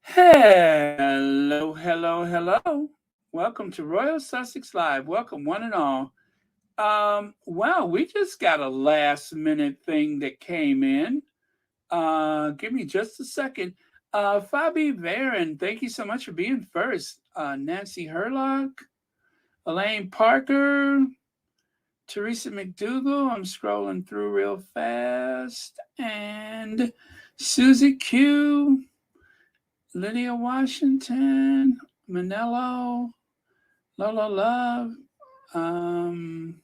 Hello, hello, hello. Welcome to Royal Sussex Live. Welcome, one and all. Wow, we just got a last minute thing that came in. Give me just a second. Fabi Varon, thank you so much for being first. Nancy Herlock, Elaine Parker, Teresa McDougal. I'm scrolling through real fast. And Susie Q. Lydia Washington, Manello, Lola Love, um,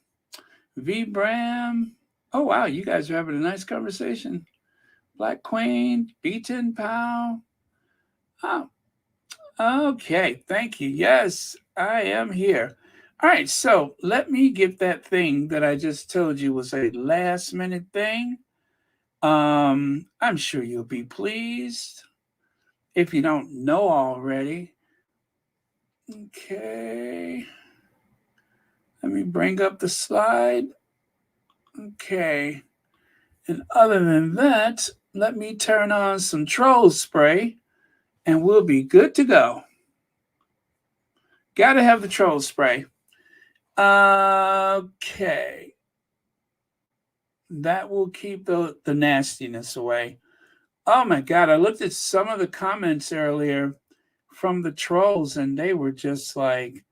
V Bram. Oh wow, you guys are having a nice conversation. Black Queen, Beaton Powell. Oh, okay, thank you. Yes, I am here. All right, so let me get that thing that I just told you was a last minute thing. I'm sure you'll be pleased if you don't know already. Okay. Let me bring up the slide. Okay. And other than that, let me turn on some troll spray and we'll be good to go. Gotta have the troll spray. Okay. That will keep the nastiness away. Oh my God. I looked at some of the comments earlier from the trolls and they were just like,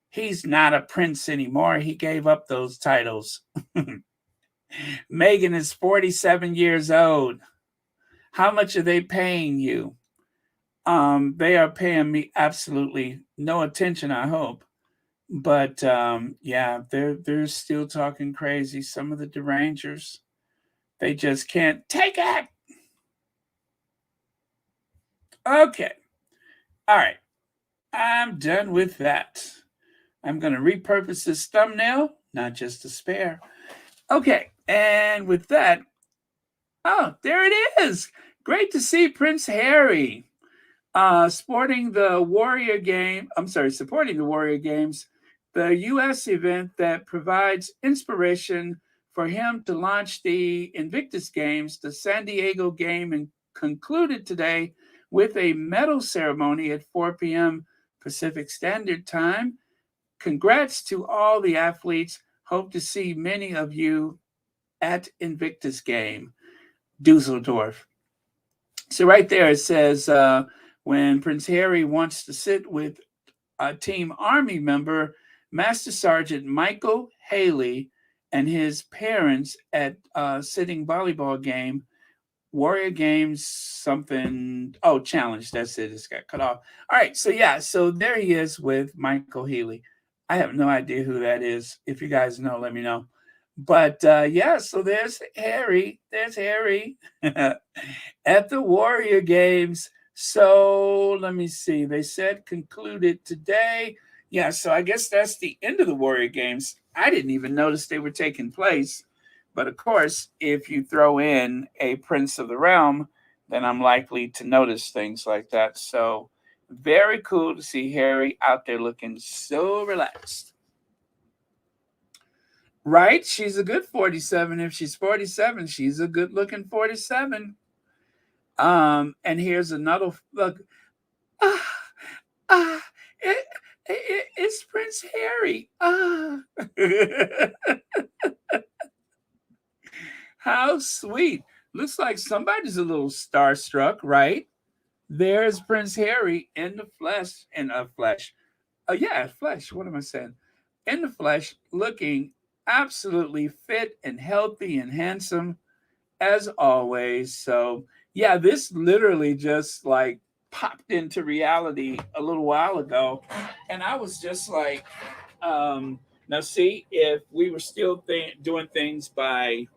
he's not a prince anymore. He gave up those titles. Megan is 47 years old. How much are they paying you? They are paying me absolutely no attention, I hope. But yeah, they're still talking crazy. Some of the derangers, they just can't take it. Okay. All right. I'm done with that. I'm going to repurpose this thumbnail, not just a spare. Okay. And with that, oh, there it is. Great to see Prince Harry. Sporting the Warrior game, I'm sorry, supporting the Warrior Games, the U.S. event that provides inspiration for him to launch the Invictus Games, the San Diego game, and concluded today with a medal ceremony at 4 p.m. Pacific Standard Time. Congrats to all the athletes. Hope to see many of you at Invictus Game, Dusseldorf. So right there it says, when Prince Harry wants to sit with a Team Army member, Master Sergeant Michael Haley, and his parents at a sitting volleyball game, Warrior Games, something, oh, challenge. That's it. It's got cut off. All right. So, yeah. So there he is with Michael Healy. I have no idea who that is. If you guys know, let me know. But yeah, so there's Harry. There's Harry at the Warrior Games. So let me see. They said concluded today. Yeah, so I guess that's the end of the Warrior Games. I didn't even notice they were taking place. But of course, if you throw in a Prince of the Realm, then I'm likely to notice things like that. So very cool to see Harry out there looking so relaxed. Right? She's a good 47. If she's 47, she's a good looking 47. And here's another look. Ah, ah, it's Prince Harry. Ah. How sweet. Looks like somebody's a little starstruck, right? There's Prince Harry in the flesh, yeah, flesh. What am I saying? In the flesh, looking absolutely fit and healthy and handsome as always. So, yeah, this literally just like popped into reality a little while ago. And I was just like, now see, if we were still doing things by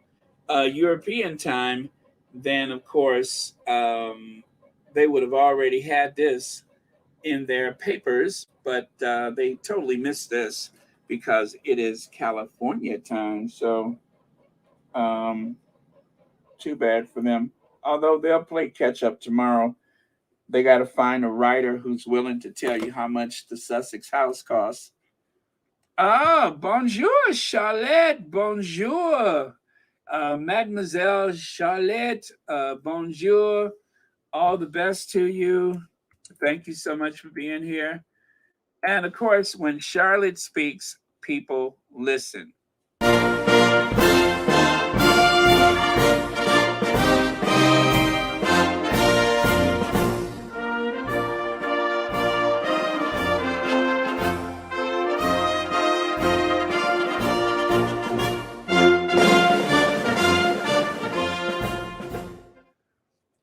European time, then of course they would have already had this in their papers, but they totally missed this because it is California time. So, um, too bad for them. Although they'll play catch up tomorrow. They got to find a writer who's willing to tell you how much the Sussex house costs. Ah, bonjour, Charlotte. Bonjour, Mademoiselle Charlotte. Bonjour. All the best to you. Thank you so much for being here. And of course, when Charlotte speaks, people listen.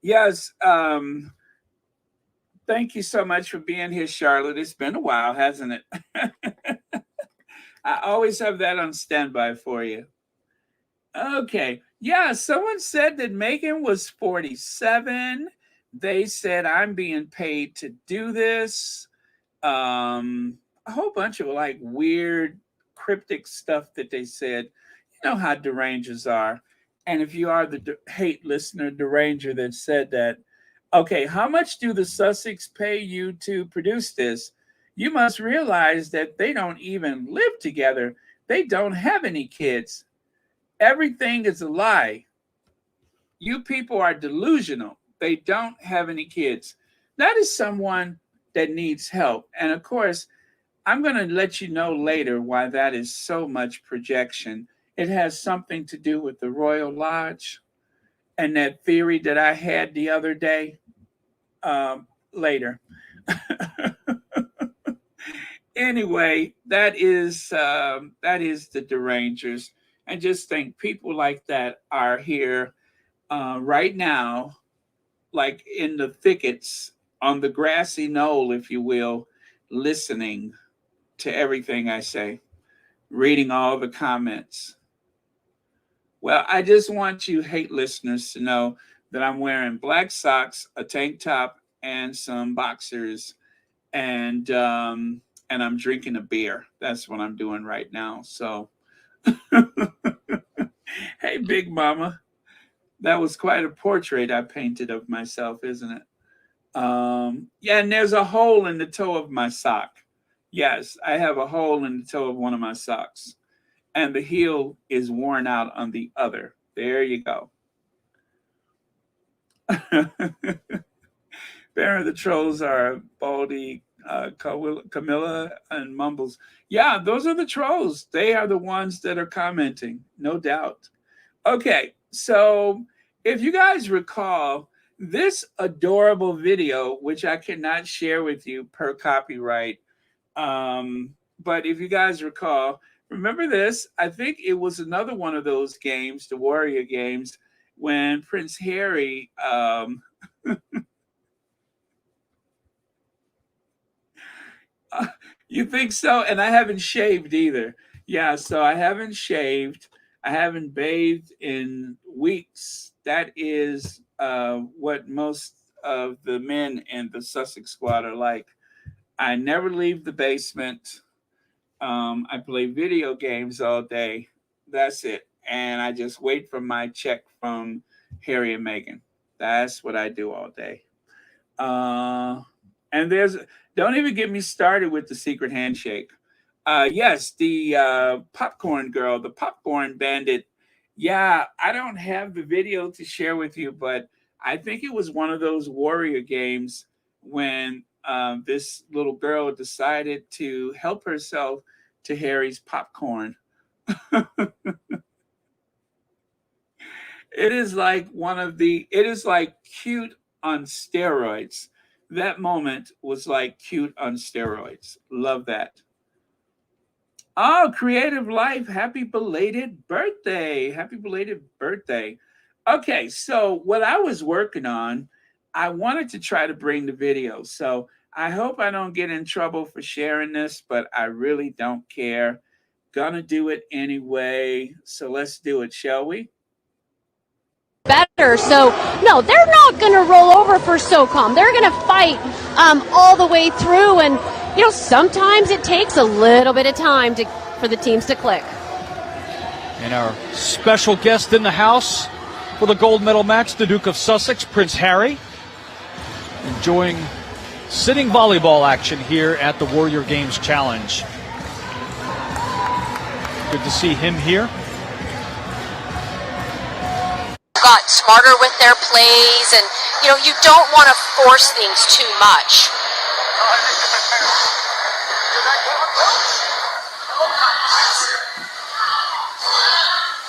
Yes, thank you so much for being here, Charlotte. It's been a while, hasn't it? I always have that on standby for you. Okay. Yeah, someone said that Megan was 47. They said I'm being paid to do this. A whole bunch of like weird cryptic stuff that they said. You know how derangers are. And if you are the hate listener deranger that said that, okay, how much do the Sussex pay you to produce this? You must realize that they don't even live together. They don't have any kids. Everything is a lie. You people are delusional. They don't have any kids. That is someone that needs help. And of course, I'm going to let you know later why that is so much projection. It has something to do with the Royal Lodge and that theory that I had the other day. Later. Anyway, that is the derangers. And just think people like that are here right now, like in the thickets on the grassy knoll, if you will, listening to everything I say, reading all the comments. Well, I just want you hate listeners to know that I'm wearing black socks, a tank top, and some boxers, and I'm drinking a beer. That's what I'm doing right now. So, hey, Big Mama, that was quite a portrait I painted of myself, isn't it? Yeah, and there's a hole in the toe of my sock. Yes, I have a hole in the toe of one of my socks, and the heel is worn out on the other. There you go. Bear of the Trolls are Baldy, Camilla, and Mumbles. Yeah, those are the trolls. They are the ones that are commenting, no doubt. Okay, so if you guys recall, this adorable video, which I cannot share with you per copyright, but if you guys recall, remember this? I think it was another one of those games, the Warrior games, when Prince Harry. You think so? And I haven't shaved either. Yeah, so I haven't shaved. I haven't bathed in weeks. That is what most of the men in the Sussex squad are like. I never leave the basement. I play video games all day. That's it. And I just wait for my check from Harry and Meghan. That's what I do all day. And don't even get me started with the secret handshake. Yes, the popcorn girl, the popcorn bandit. Yeah, I don't have the video to share with you, but I think it was one of those warrior games when this little girl decided to help herself to Harry's popcorn. It is like it is like cute on steroids. That moment was like cute on steroids. Love that. Oh, Creative Life. Happy belated birthday. Happy belated birthday. Okay, so what I was working on, I wanted to try to bring the video. So I hope I don't get in trouble for sharing this, but I really don't care. Gonna do it anyway. So let's do it, shall we? Better. So no, they're not going to roll over for SOCOM. They're going to fight all the way through, and sometimes it takes a little bit of time for the teams to click. And our special guest in the house for the gold medal match, the Duke of Sussex, Prince Harry, enjoying sitting volleyball action here at the Warrior Games Challenge. Good to see him here. got smarter with their plays, and you don't want to force things too much.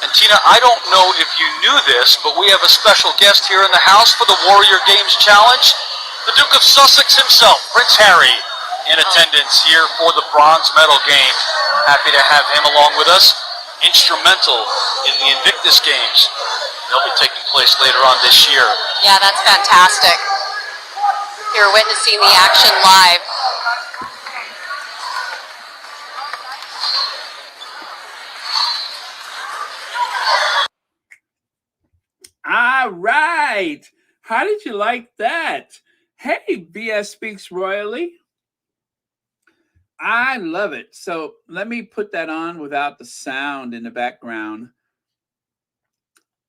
And Tina, I don't know if you knew this, but we have a special guest here in the house for the Warrior Games Challenge. The Duke of Sussex himself, Prince Harry, in attendance here for the bronze medal game. Happy to have him along with us. Instrumental in the Invictus Games. They'll be taking place later on this year. Yeah, that's fantastic. You're witnessing the action live. All right. How did you like that? Hey, BS Speaks Royally. I love it. So let me put that on without the sound in the background.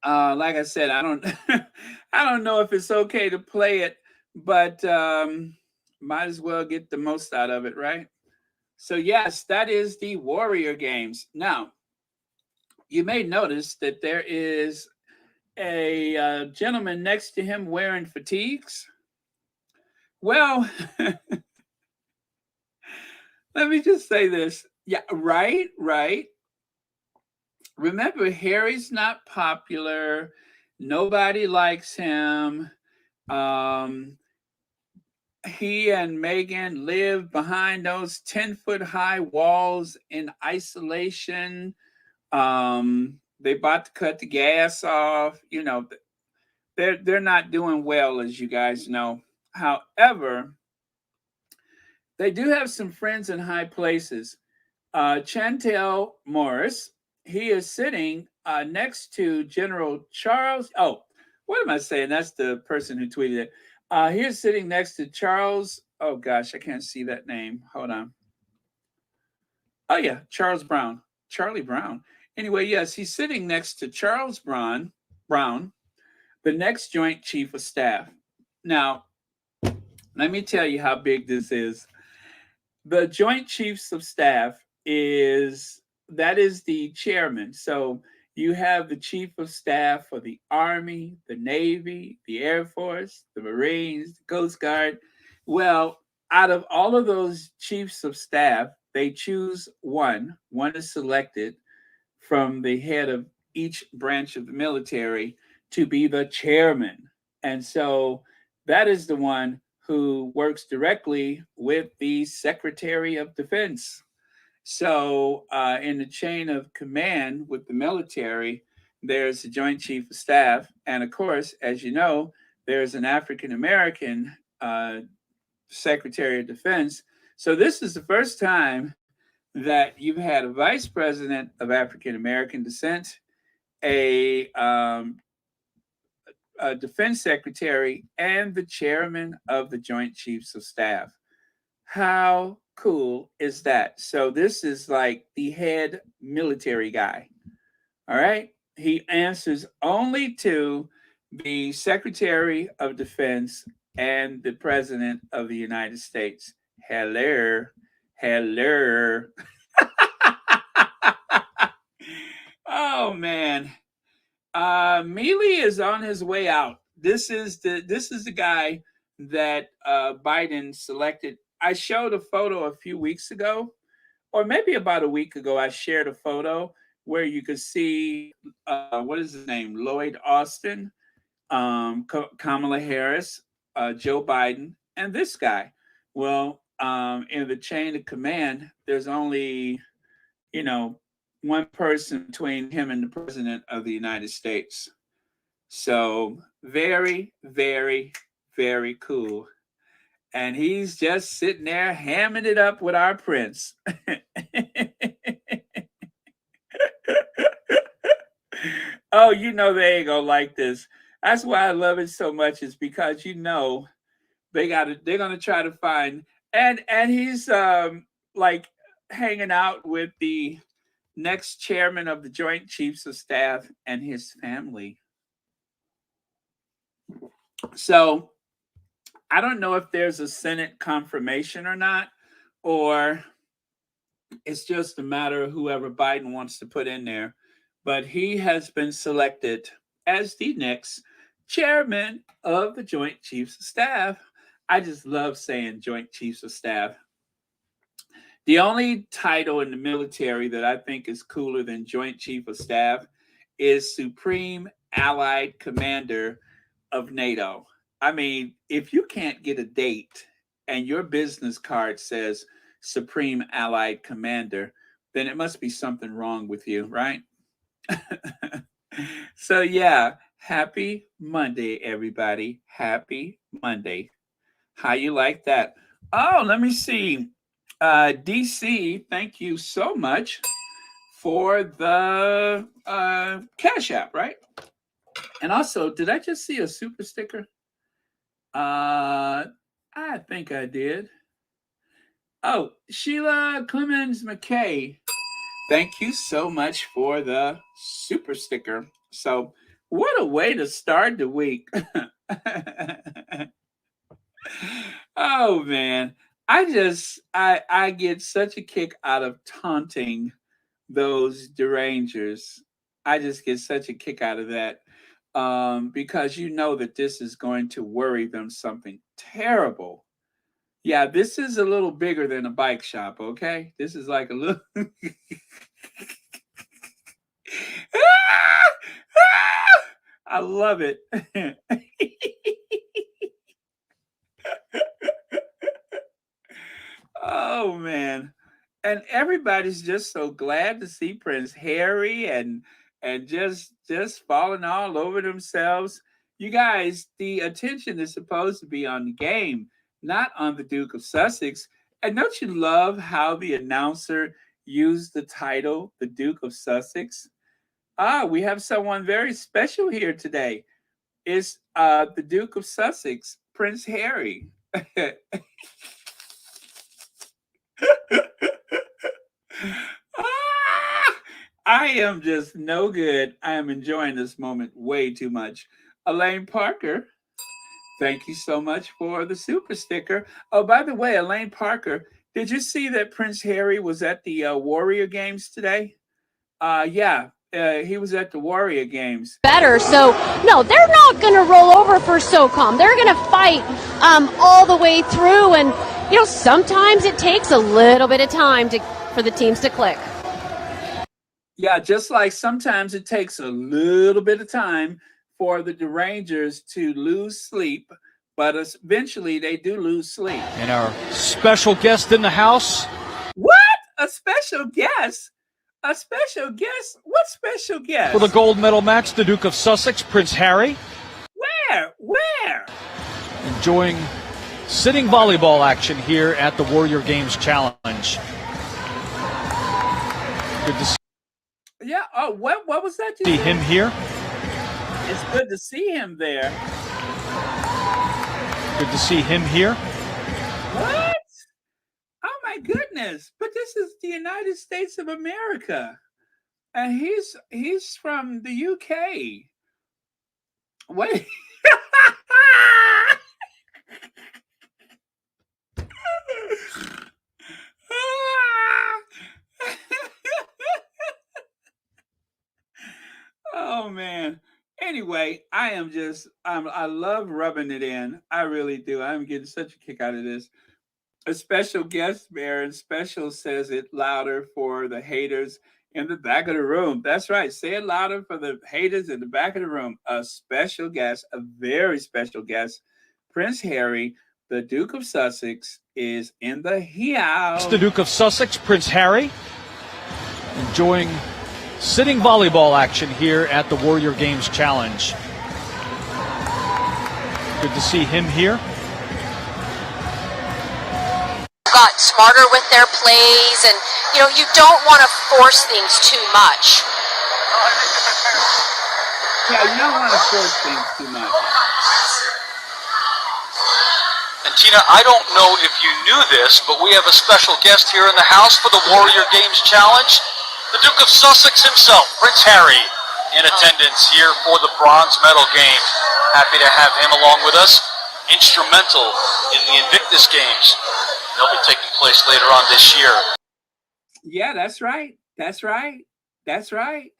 Like I said, I don't I don't know if it's okay to play it, but might as well get the most out of it, right? So yes, that is the Warrior Games. Now, you may notice that there is a gentleman next to him wearing fatigues. Well, let me just say this. Yeah, right. Remember, Harry's not popular. Nobody likes him. He and Meghan live behind those 10-foot high walls in isolation. They about to cut the gas off. They're not doing well, as you guys know. However, they do have some friends in high places. Chantel Morris, he is sitting next to General Charles. Oh, what am I saying? That's the person who tweeted it. He is sitting next to Charles. Oh gosh, I can't see that name. Hold on. Oh yeah, Charlie Brown. Anyway, yes, he's sitting next to Charles Brown, the next Joint Chief of Staff. Now, let me tell you how big this is. The Joint Chiefs of Staff is the chairman. So you have the Chief of Staff for the Army, the Navy, the Air Force, the Marines, the Coast Guard. Well, out of all of those Chiefs of Staff, they choose one. One is selected from the head of each branch of the military to be the chairman. And so that is the one who works directly with the Secretary of Defense. So in the chain of command with the military, there's the Joint Chief of Staff. And of course, as you know, there's an African-American Secretary of Defense. So this is the first time that you've had a vice president of African-American descent, a defense secretary, and the chairman of the Joint Chiefs of Staff. How cool is that? So this is like the head military guy. All right. He answers only to the Secretary of Defense and the President of the United States. Hello. Oh man. Mealy is on his way out. This is the guy that Biden selected. I showed a photo a few weeks ago, or maybe about a week ago. I shared a photo where you could see what is his name, Lloyd Austin, Kamala Harris, Joe Biden, and this guy. Well, in the chain of command, there's only one person between him and the president of the United States. So very, very, very cool. And he's just sitting there hamming it up with our prince. Oh, they ain't gonna like this. That's why I love it so much, is because they're gonna try to find, and he's like hanging out with the next chairman of the Joint Chiefs of Staff and his family. So I don't know if there's a Senate confirmation or not, or it's just a matter of whoever Biden wants to put in there. But he has been selected as the next chairman of the Joint Chiefs of Staff. I just love saying Joint Chiefs of Staff. The only title in the military that I think is cooler than Joint Chief of Staff is Supreme Allied Commander of NATO. I mean, if you can't get a date and your business card says Supreme Allied Commander, then it must be something wrong with you, right? So, yeah, happy Monday, everybody. Happy Monday. How you like that? Oh, let me see. DC, thank you so much for the Cash App, right? And also, did I just see a super sticker? I think I did. Oh, Sheila Clemens McKay, thank you so much for the super sticker. So, what a way to start the week. Oh man, I get such a kick out of taunting those derangers. I just get such a kick out of that because you know that this is going to worry them something terrible. Yeah, this is a little bigger than a bike shop, okay? This is like a little. I love it. Oh man. And everybody's just so glad to see Prince Harry and just falling all over themselves. You guys, the attention is supposed to be on the game, not on the Duke of Sussex. And don't you love how the announcer used the title, the Duke of Sussex? Ah, we have someone very special here today. It's the Duke of Sussex, Prince Harry. Ah, I am just no good. I am enjoying this moment way too much. Elaine Parker, thank you so much for the super sticker. Oh, by the way, Elaine Parker, did you see that Prince Harry was at the Warrior Games today? Yeah, he was at the Warrior Games. Better. So, no, they're not going to roll over for SOCOM. They're going to fight all the way through. And, sometimes it takes a little bit of time for the teams to click. Yeah, just like sometimes it takes a little bit of time for the derangers to lose sleep, but eventually they do lose sleep. And our special guest in the house. What? A special guest? A special guest? What special guest? For the gold medal match, the Duke of Sussex, Prince Harry. Where? Enjoying sitting volleyball action here at the Warrior Games Challenge. Good to Yeah, oh, what was that you see said? him here. It's good to see him there. Good to see him here. What? Oh my goodness. But this is the United States of America. And he's from the UK. Wait. Oh man. Anyway, I love rubbing it in. I really do. I'm getting such a kick out of this. A special guest, Baron Special says it louder for the haters in the back of the room. That's right. Say it louder for the haters in the back of the room. A special guest, a very special guest, Prince Harry, the Duke of Sussex, is in the house. The Duke of Sussex, Prince Harry, enjoying sitting volleyball action here at the Warrior Games Challenge. Good to see him here. Got smarter with their plays, and you don't want to force things too much. Yeah, you don't want to force things too much. And Tina, I don't know if you knew this, but we have a special guest here in the house for the Warrior Games Challenge. The Duke of Sussex himself, Prince Harry, in attendance here for the bronze medal game. Happy to have him along with us. Instrumental in the Invictus Games. They'll be taking place later on this year. Yeah, that's right. That's right. That's right.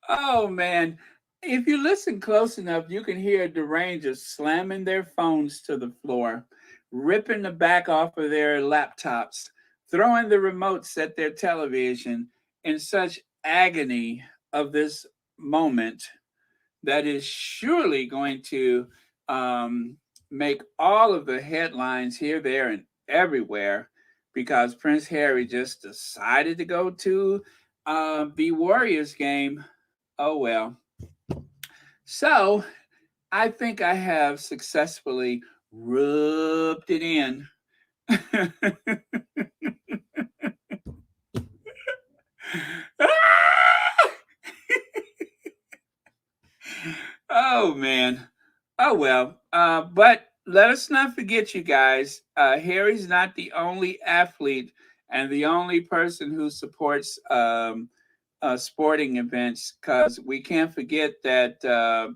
Oh man. If you listen close enough, you can hear the Rangers slamming their phones to the floor, ripping the back off of their laptops, throwing the remotes at their television in such agony of this moment that is surely going to um, make all of the headlines here, there, and everywhere because Prince Harry just decided to go to the Warriors game. Oh, well. So I think I have successfully rubbed it in. Oh man. Oh well. But let us not forget, you guys. Harry's not the only athlete and the only person who supports sporting events, because we can't forget that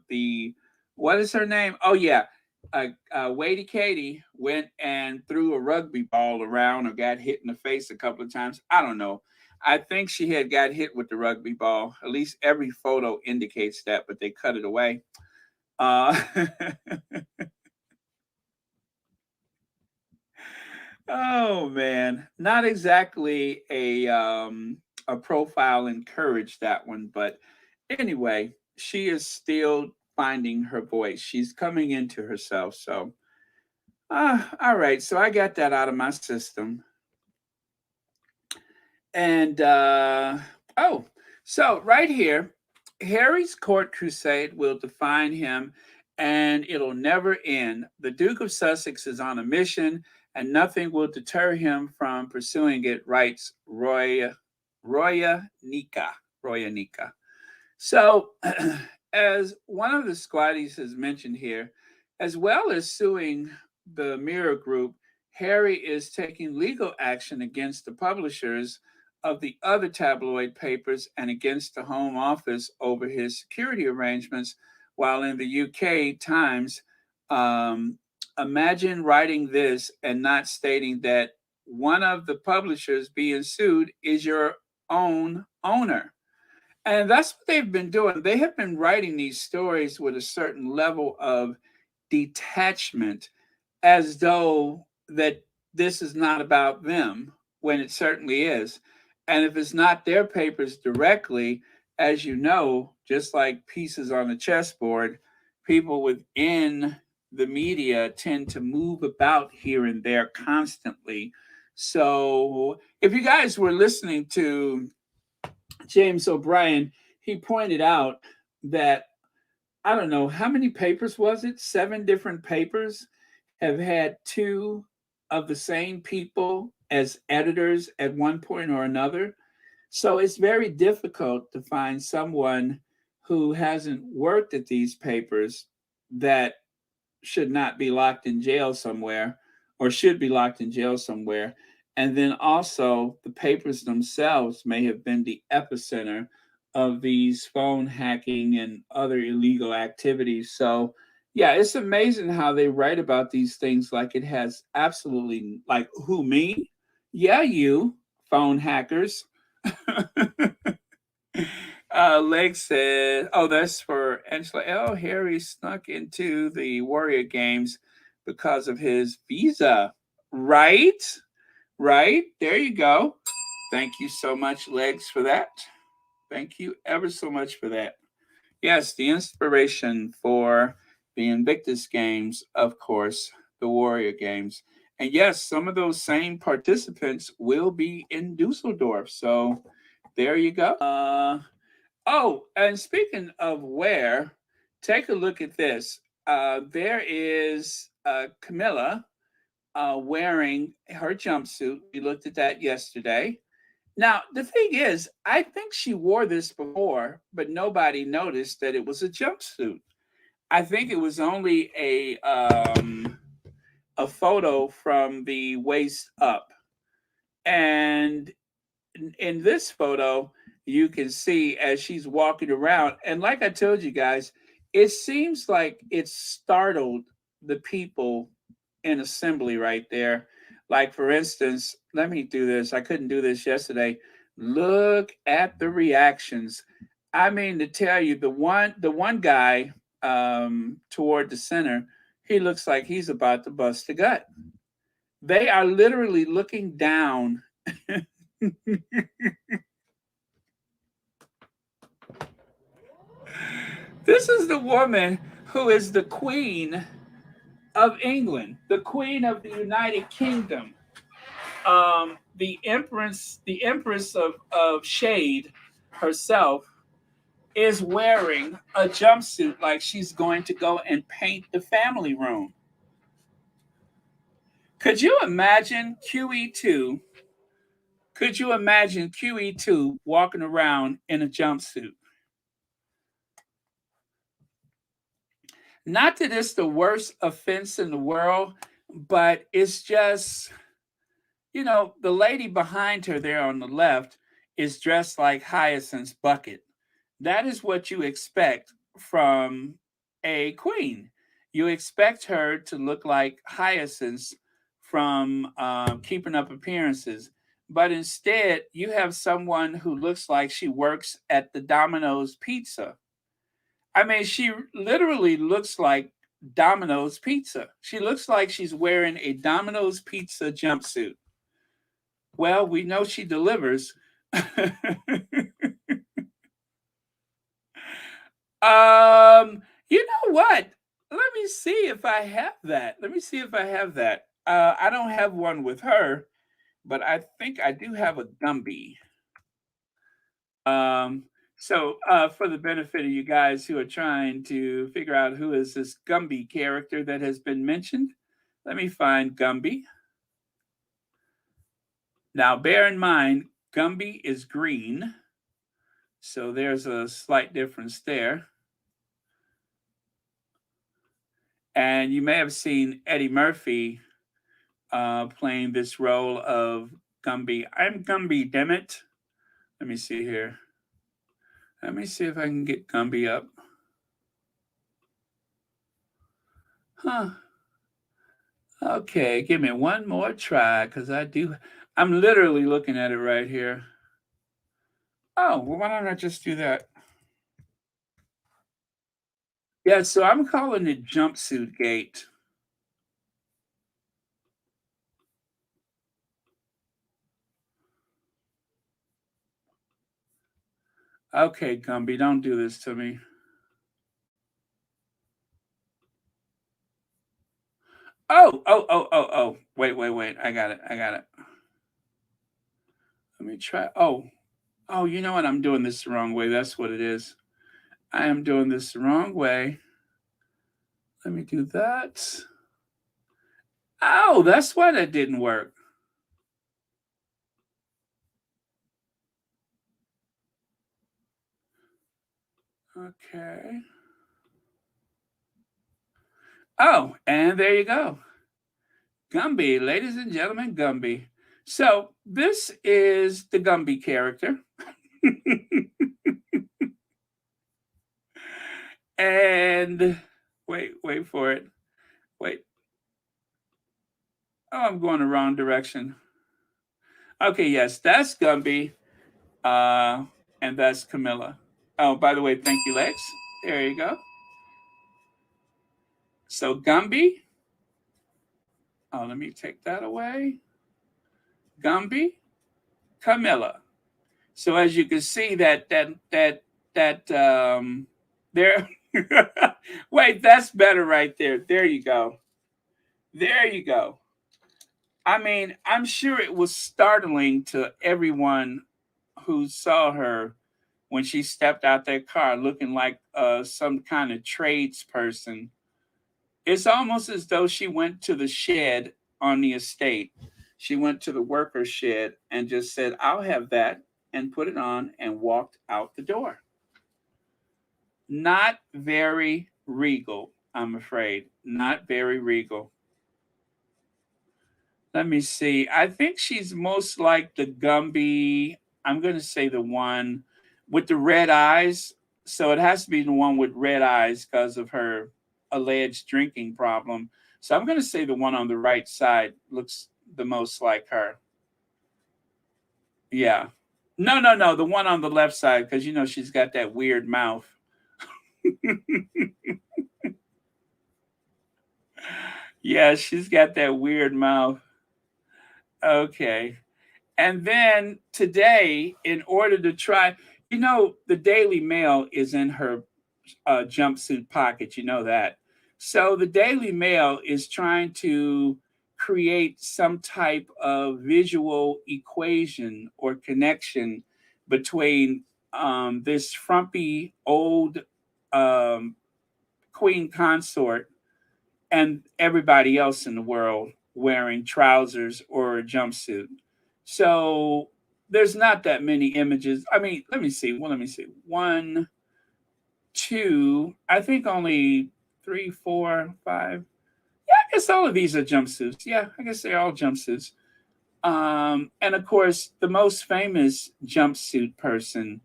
the what is her name? Oh yeah, Wadey Katie went and threw a rugby ball around or got hit in the face a couple of times. I don't know. I think she had got hit with the rugby ball. At least every photo indicates that, but they cut it away. Uh, oh man, not exactly a profile in courage, that one, but anyway, she is still finding her voice. She's coming into herself. So, all right. So I got that out of my system. And oh, so right here, Harry's court crusade will define him and it'll never end. The Duke of Sussex is on a mission and nothing will deter him from pursuing it, writes Roya Nika. Roya Nika. So, as one of the squaddies has mentioned here, as well as suing the Mirror Group, Harry is taking legal action against the publishers of the other tabloid papers and against the Home Office over his security arrangements, while in the UK Times, imagine writing this and not stating that one of the publishers being sued is your own owner. And that's what they've been doing. They have been writing these stories with a certain level of detachment, as though that this is not about them, when it certainly is. And if it's not their papers directly, as you know, just like pieces on a chessboard, people within the media tend to move about here and there constantly. So if you guys were listening to James O'Brien, he pointed out that I don't know how many papers was it? 7 different papers have had 2 of the same people as editors at one point or another. So it's very difficult to find someone who hasn't worked at these papers that should not be locked in jail somewhere or should be locked in jail somewhere. And then also, the papers themselves may have been the epicenter of these phone hacking and other illegal activities. So, yeah, it's amazing how they write about these things like it has absolutely, like, who, me? Yeah, you, phone hackers. Leg said, oh, that's for Angela L. Harry snuck into the Warrior games because of his visa. Right? Right? There you go. Thank you so much, Legs, for that. Thank you ever so much for that. Yes, the inspiration for the Invictus games, of course, the Warrior games. And yes, some of those same participants will be in Dusseldorf. So there you go. Oh, and speaking of where, take a look at this. There is Camilla wearing her jumpsuit. We looked at that yesterday. Now, the thing is, I think she wore this before, but nobody noticed that it was a jumpsuit. I think it was only a photo from the waist up. And in this photo, you can see as she's walking around, and like I told you guys, it seems like it startled the people in assembly right there. Like, for instance, let me do this. I couldn't do this yesterday, Look at the reactions. I mean, to tell you, the one guy toward the center, he looks like he's about to bust a gut. They are literally looking down. This is the woman who is the queen of England, the queen of the United Kingdom, the empress of shade herself is wearing a jumpsuit like she's going to go and paint the family room. Could you imagine QE2? Could you imagine QE2 walking around in a jumpsuit? Not that it's the worst offense in the world, but it's just, the lady behind her there on the left is dressed like Hyacinth's bucket. That is what you expect from a queen. You expect her to look like Hyacinth from Keeping Up Appearances. But instead, you have someone who looks like she works at the Domino's Pizza. I mean, she literally looks like Domino's Pizza. She looks like she's wearing a Domino's Pizza jumpsuit. Well, we know she delivers. You know what? Let me see if I have that. Let me see if I have that. I don't have one with her, but I think I do have a Gumby. So for the benefit of you guys who are trying to figure out who is this Gumby character that has been mentioned, let me find Gumby. Now, bear in mind, Gumby is green, so there's a slight difference there. And you may have seen Eddie Murphy playing this role of Gumby. I'm Gumby, damn it. Let me see here. Let me see if I can get Gumby up. Huh. Okay, give me one more try because I'm literally looking at it right here. Oh, well, why don't I just do that? Yeah, so I'm calling it Jumpsuit Gate. Okay, Gumby, don't do this to me. Oh. Wait. I got it. Let me try. Oh, you know what? I'm doing this the wrong way. That's what it is. I am doing this the wrong way. Let me do that. Oh, that's why that didn't work. Okay. Oh, and there you go. Gumby, ladies and gentlemen, Gumby. So this is the Gumby character. And wait for it. Wait. Oh, I'm going the wrong direction. Okay, yes, that's Gumby. And that's Camilla. Oh, by the way, thank you, Lex. There you go. So Gumby. Oh, let me take that away. Gumby, Camilla. So as you can see that there. Wait, that's better right there. There you go. There you go. I mean, I'm sure it was startling to everyone who saw her when she stepped out that car looking like some kind of tradesperson. It's almost as though she went to the shed on the estate. She went to the worker shed and just said, I'll have that, and put it on and walked out the door. Not very regal, I'm afraid. Not very regal. Let me see. I think she's most like the Gumby. I'm going to say the one with the red eyes. So it has to be the one with red eyes because of her alleged drinking problem. So I'm going to say the one on the right side looks the most like her. Yeah. No, the one on the left side, because she's got that weird mouth. Yeah, she's got that weird mouth. Okay. And then today, in order to try, the Daily Mail is in her jumpsuit pocket. You know that. So the Daily Mail is trying to create some type of visual equation or connection between this frumpy old um, queen consort and everybody else in the world wearing trousers or a jumpsuit. So there's not that many images. I mean, let me see. Well, let me see. One, two, I think only three, four, five. Yeah, I guess all of these are jumpsuits. Yeah, I guess they're all jumpsuits. And of course, the most famous jumpsuit person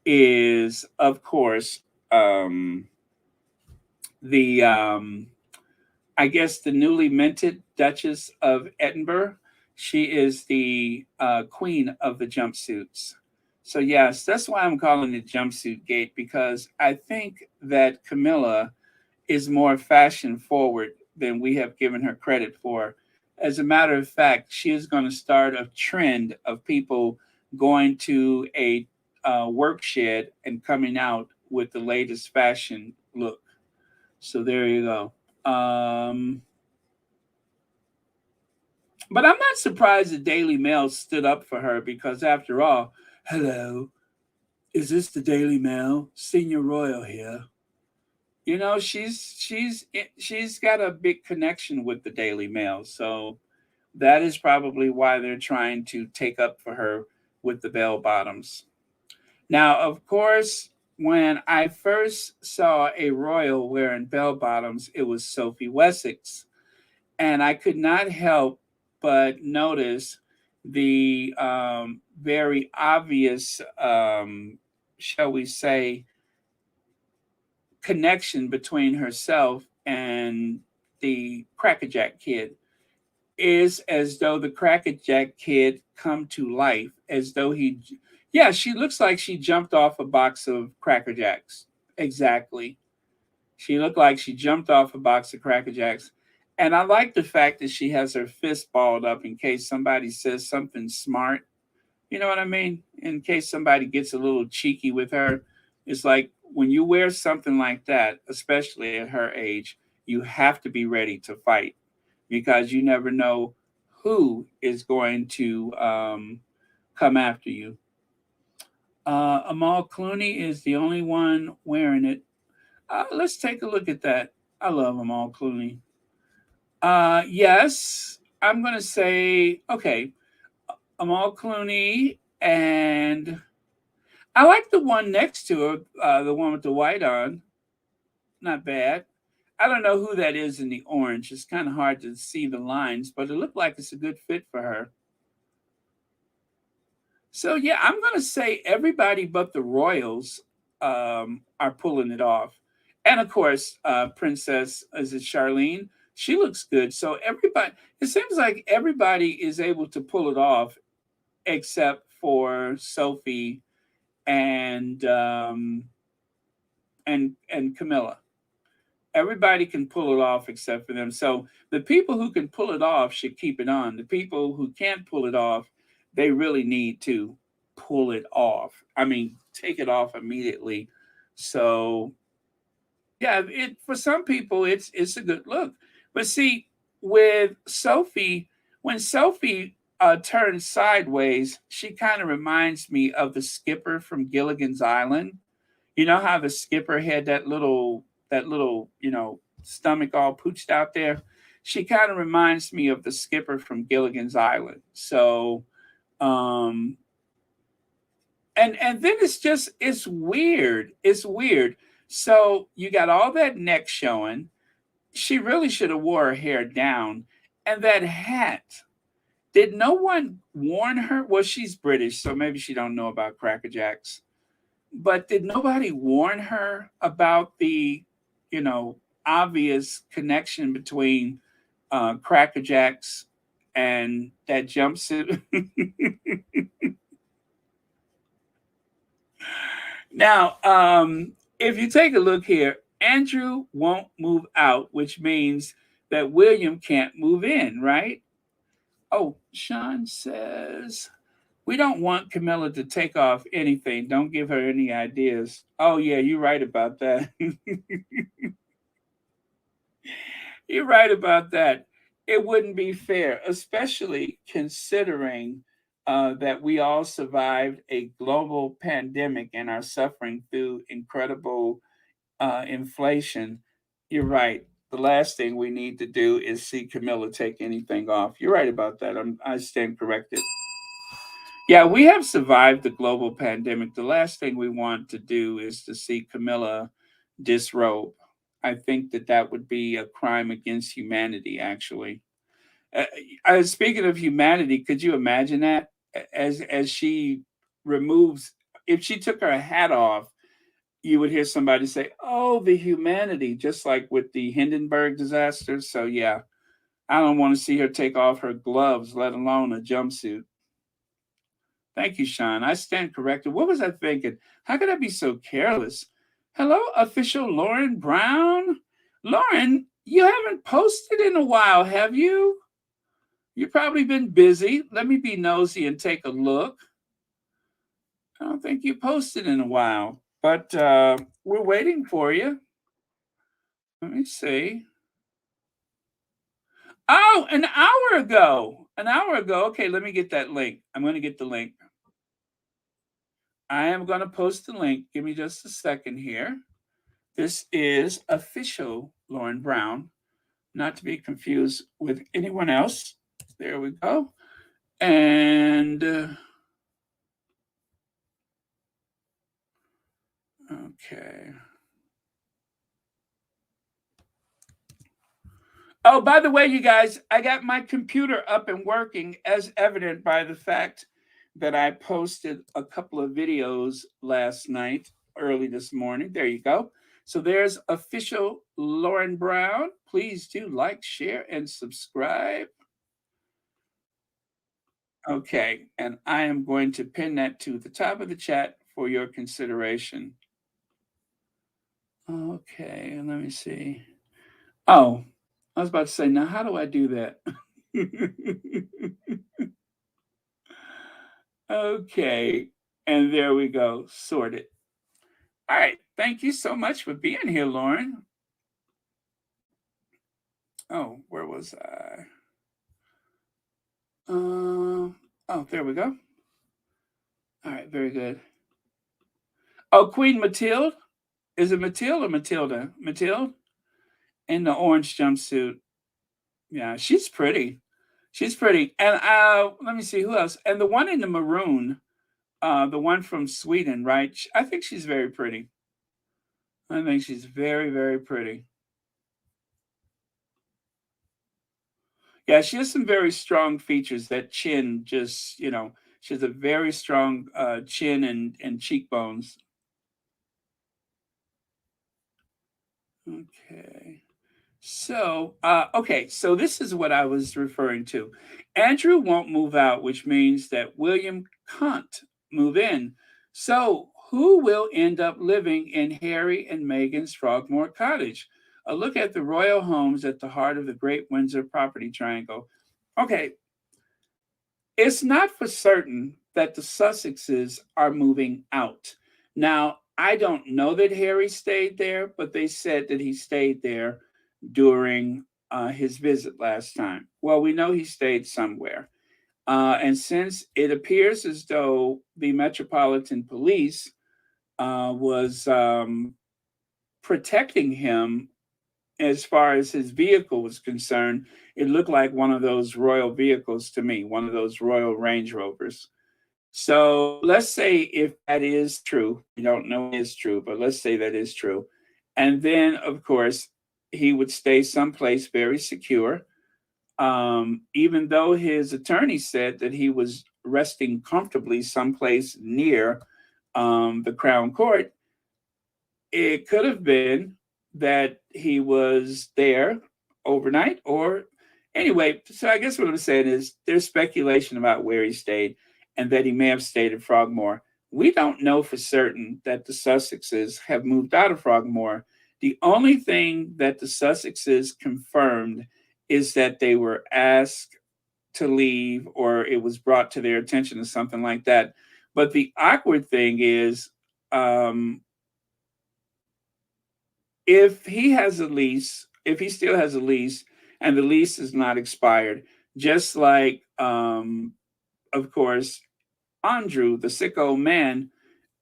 is, of course, the I guess the newly minted Duchess of Edinburgh. She is the queen of the jumpsuits. So yes, that's why I'm calling it Jumpsuit Gate, because I think that Camilla is more fashion forward than we have given her credit for. As a matter of fact, she is going to start a trend of people going to a work shed and coming out with the latest fashion look. So there you go. But I'm not surprised the Daily Mail stood up for her, because after all, hello, is this the Daily Mail? Senior Royal here. She's got a big connection with the Daily Mail, so that is probably why they're trying to take up for her with the bell bottoms. Now, of course, when I first saw a royal wearing bell bottoms, it was Sophie Wessex, and I could not help but notice the very obvious, shall we say, connection between herself and the Crackerjack Kid. Is as though the Crackerjack Kid come to life, as though yeah, she looks like she jumped off a box of Cracker Jacks. Exactly. She looked like she jumped off a box of Cracker Jacks. And I like the fact that she has her fist balled up in case somebody says something smart. You know what I mean? In case somebody gets a little cheeky with her. It's like when you wear something like that, especially at her age, you have to be ready to fight, because you never know who is going to come after you. Amal Clooney is the only one wearing it. Let's take a look at that. I love Amal Clooney. Yes, I'm going to say, okay, Amal Clooney, and I like the one next to her, the one with the white on. Not bad. I don't know who that is in the orange. It's kind of hard to see the lines, but it looked like it's a good fit for her. So yeah, I'm going to say everybody but the royals are pulling it off, and of course, Princess, is it Charlene? She looks good. So everybody, it seems like everybody is able to pull it off, except for Sophie and and Camilla. Everybody can pull it off except for them. So the people who can pull it off should keep it on. The people who can't pull it off, they really need to pull it off. I mean, take it off immediately. So yeah, it for some people it's a good look. But see, with Sophie, when Sophie turns sideways, she kind of reminds me of the skipper from Gilligan's Island. You know how the skipper had that little stomach all pooched out there. She kind of reminds me of the skipper from Gilligan's Island. So um and then it's weird. It's weird. So you got all that neck showing. She really should have wore her hair down. And that hat. Did no one warn her? Well, she's British, so maybe she don't know about Cracker Jacks. But did nobody warn her about the, you know, obvious connection between Cracker Jacks and that jumpsuit? Now, if you take a look here, Andrew won't move out, which means that William can't move in, right? Oh, Sean says, we don't want Camilla to take off anything. Don't give her any ideas. Oh, yeah, you're right about that. You're right about that. It wouldn't be fair, especially considering that we all survived a global pandemic and are suffering through incredible inflation. You're right. The last thing we need to do is see Camilla take anything off. You're right about that. I stand corrected. Yeah, we have survived the global pandemic. The last thing we want to do is to see Camilla disrobe. I think that that would be a crime against humanity, actually. Speaking of humanity, could you imagine that as she removes, if she took her hat off, you would hear somebody say, "Oh, the humanity," just like with the Hindenburg disaster. So yeah, I don't want to see her take off her gloves, let alone a jumpsuit. Thank you, Sean. I stand corrected. What was I thinking? How could I be so careless? Hello, official Lauren Brown. Lauren, you haven't posted in a while, have you? You've probably been busy. Let me be nosy and take a look. I don't think you posted in a while, but we're waiting for you. Let me see. Oh, an hour ago. An hour ago. Okay, let me get that link. I'm going to get the link. I am going to post the link. Give me just a second here. This is official Lauren Brown, not to be confused with anyone else. There we go. And okay. Oh, by the way, you guys, I got my computer up and working, as evident by the fact that I posted a couple of videos last night, early this morning. There you go. So there's official Lauren Brown. Please do like, share, and subscribe. Okay, and I am going to pin that to the top of the chat for your consideration. Okay, let me see. Oh, I was about to say, now how do I do that? Okay, and there we go, sorted. All right, thank you so much for being here, Lauren. Oh, where was I? Oh, there we go. All right, very good. Oh, Queen Mathilde. Is it Mathilde or Matilda? Mathilde in the orange jumpsuit. Yeah, she's pretty. She's pretty. And let me see who else. And the one in the maroon, the one from Sweden, right? I think she's very pretty. I think she's very, very pretty. Yeah, she has some very strong features. That chin, just she has a very strong chin and cheekbones. Okay. So, okay, so this is what I was referring to. Andrew won't move out, which means that William can't move in. So, who will end up living in Harry and Meghan's Frogmore Cottage? A look at the royal homes at the heart of the Great Windsor property triangle. Okay, it's not for certain that the Sussexes are moving out. Now, I don't know that Harry stayed there, but they said that he stayed there during his visit last time. Well, we know he stayed somewhere. And since it appears as though the Metropolitan Police was protecting him as far as his vehicle was concerned, it looked like one of those royal vehicles to me, one of those royal Range Rovers. So let's say if that is true, we don't know it is true, but let's say that is true. And then, of course, he would stay someplace very secure. Even though his attorney said that he was resting comfortably someplace near the Crown Court, it could have been that he was there overnight or anyway. So I guess what I'm saying is there's speculation about where he stayed and that he may have stayed at Frogmore. we don't know for certain that the Sussexes have moved out of Frogmore. The only thing that the Sussexes confirmed is that they were asked to leave, or it was brought to their attention or something like that. But the awkward thing is, um, if he has a lease, if he still has a lease and the lease is not expired, just like, of course, Andrew, the sick old man,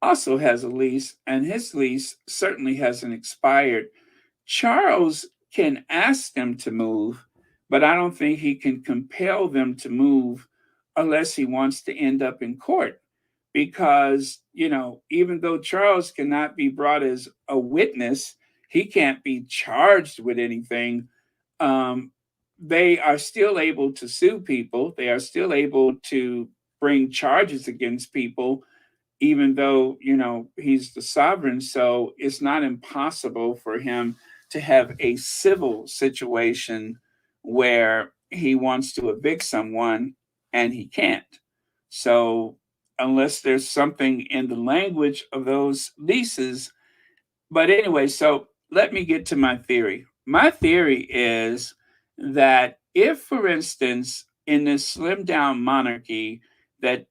also has a lease, and his lease certainly hasn't expired. Charles can ask them to move, but I don't think he can compel them to move unless he wants to end up in court. Because, even though Charles cannot be brought as a witness, he can't be charged with anything. Um, they are still able to sue people, they are still able to bring charges against people, even though he's the sovereign. So it's not impossible for him to have a civil situation where he wants to evict someone and he can't. So unless there's something in the language of those leases. But anyway, so let me get to my theory. My theory is that if, for instance, in this slim down monarchy, that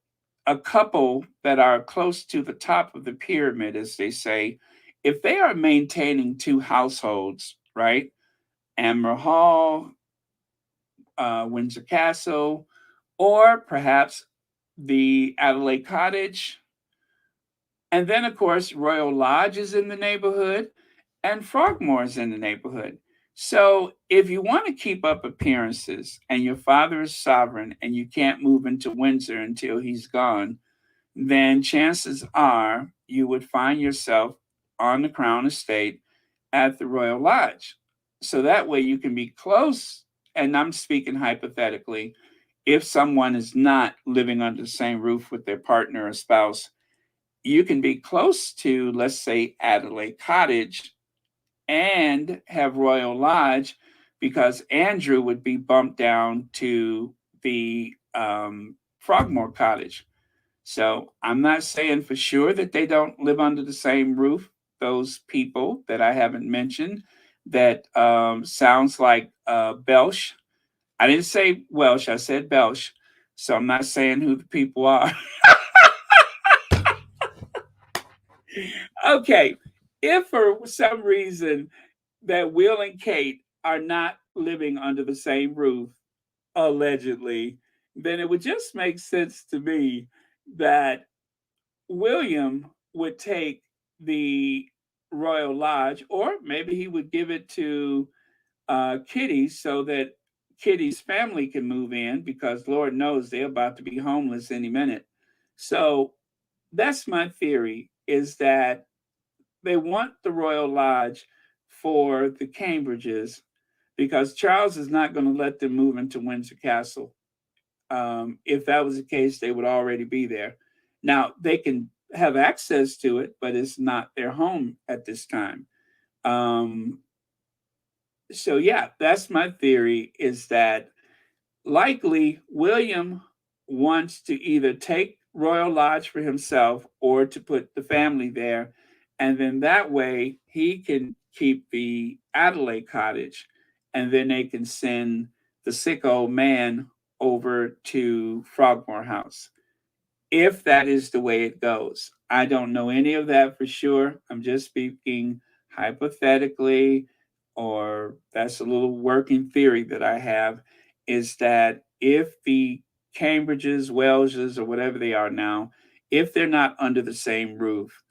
a couple that are close to the top of the pyramid, as they say, if they are maintaining two households, right? Amber Hall, Windsor Castle, or perhaps the Adelaide Cottage. And then, of course, Royal Lodge is in the neighborhood and Frogmore is in the neighborhood. So if you want to keep up appearances and your father is sovereign and you can't move into Windsor until he's gone, then chances are you would find yourself on the Crown Estate at the Royal Lodge. So that way you can be close. And I'm speaking hypothetically, if someone is not living under the same roof with their partner or spouse, you can be close to, let's say, Adelaide Cottage and have Royal Lodge, because Andrew would be bumped down to the Frogmore Cottage. So I'm not saying for sure that they don't live under the same roof. Those people that I haven't mentioned, that sounds like Belsh. I didn't say Welsh, I said Belsh. So I'm not saying who the people are. Okay, if for some reason that Will and Kate are not living under the same roof, allegedly, then it would just make sense to me that William would take the Royal Lodge, or maybe he would give it to Kitty so that Kitty's family can move in, because Lord knows they're about to be homeless any minute. So that's my theory, is that they want the Royal Lodge for the Cambridges, because Charles is not going to let them move into Windsor Castle. If that was the case, they would already be there. Now, they can have access to it, but it's not their home at this time. Um, so, yeah, that's my theory, is that likely William wants to either take Royal Lodge for himself or to put the family there. And then that way he can keep the Adelaide Cottage, and then they can send the sick old man over to Frogmore House, if that is the way it goes. I don't know any of that for sure. I'm just speaking hypothetically, or that's a little working theory that I have, is that if the Cambridges, Welshes, or whatever they are now, if they're not under the same roof,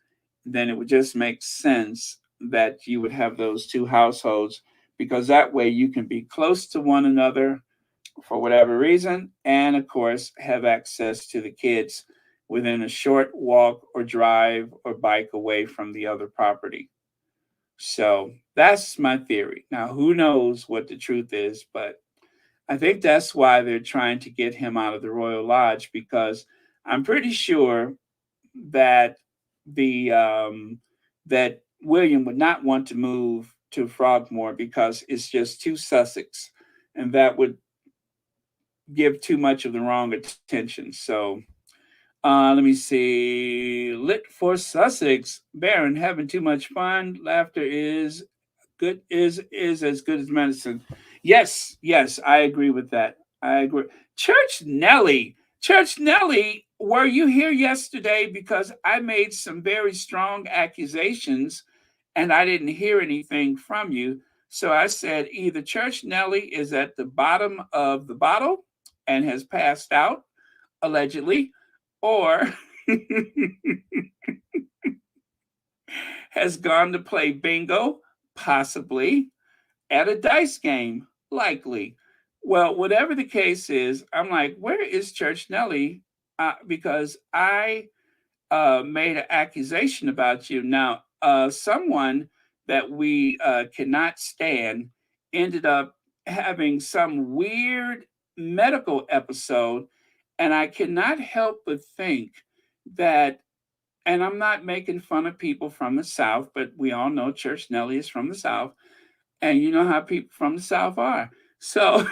then it would just make sense that you would have those two households, because that way you can be close to one another for whatever reason, and of course have access to the kids within a short walk or drive or bike away from the other property. So that's my theory. Now, who knows what the truth is, but I think that's why they're trying to get him out of the Royal Lodge, because I'm pretty sure that the that William would not want to move to Frogmore, because it's just too Sussex, and that would give too much of the wrong attention. So Let me see. Lit for Sussex. Baron, having too much fun. Laughter is good is as good as medicine. Yes, yes, I agree with that. I agree. Church Nelly, were you here yesterday? Because I made some very strong accusations and I didn't hear anything from you. So I said either Church Nelly is at the bottom of the bottle and has passed out, allegedly, or has gone to play bingo, possibly, at a dice game, likely. Well, whatever the case is, I'm like, where is Church Nelly? Because I made an accusation about you. Now, someone that we cannot stand ended up having some weird medical episode, and I cannot help but think that. And I'm not making fun of people from the South, but we all know Church Nelly is from the South, and you know how people from the South are. So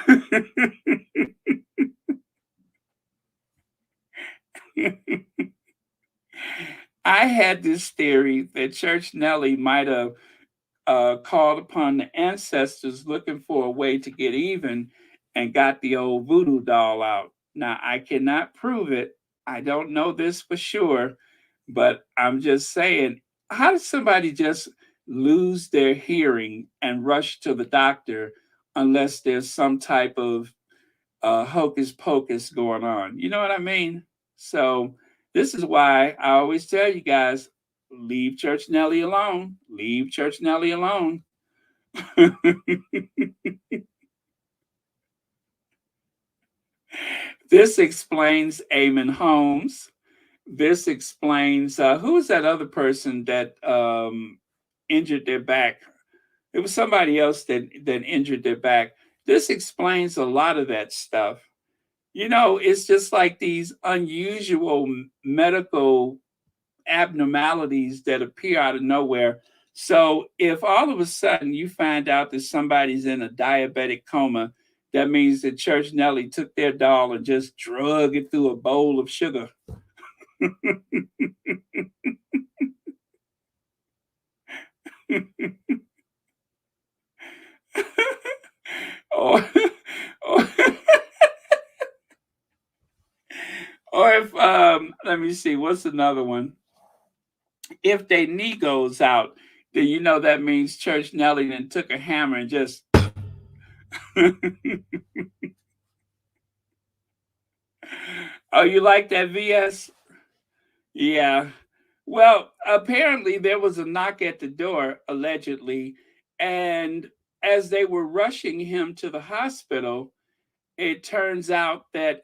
I had this theory that Church Nelly might have called upon the ancestors looking for a way to get even and got the old voodoo doll out. Now, I cannot prove it. I don't know this for sure, but I'm just saying, how does somebody just lose their hearing and rush to the doctor unless there's some type of hocus pocus going on? You know what I mean? So, this is why I always tell you guys, leave Church Nelly alone. Leave Church Nelly alone. This explains Eamon Holmes. This explains who's that other person that injured their back. It was somebody else that injured their back. This explains a lot of that stuff. You know, it's just like these unusual medical abnormalities that appear out of nowhere. So if all of a sudden you find out that somebody's in a diabetic coma, that means that Church Nelly took their doll and just drug it through a bowl of sugar. or, or, or if let me see, what's another one? If their knee goes out, then you know that means Church Nelly then took a hammer and just oh, you like that VS? Yeah. Well, apparently there was a knock at the door, allegedly, and as they were rushing him to the hospital, it turns out that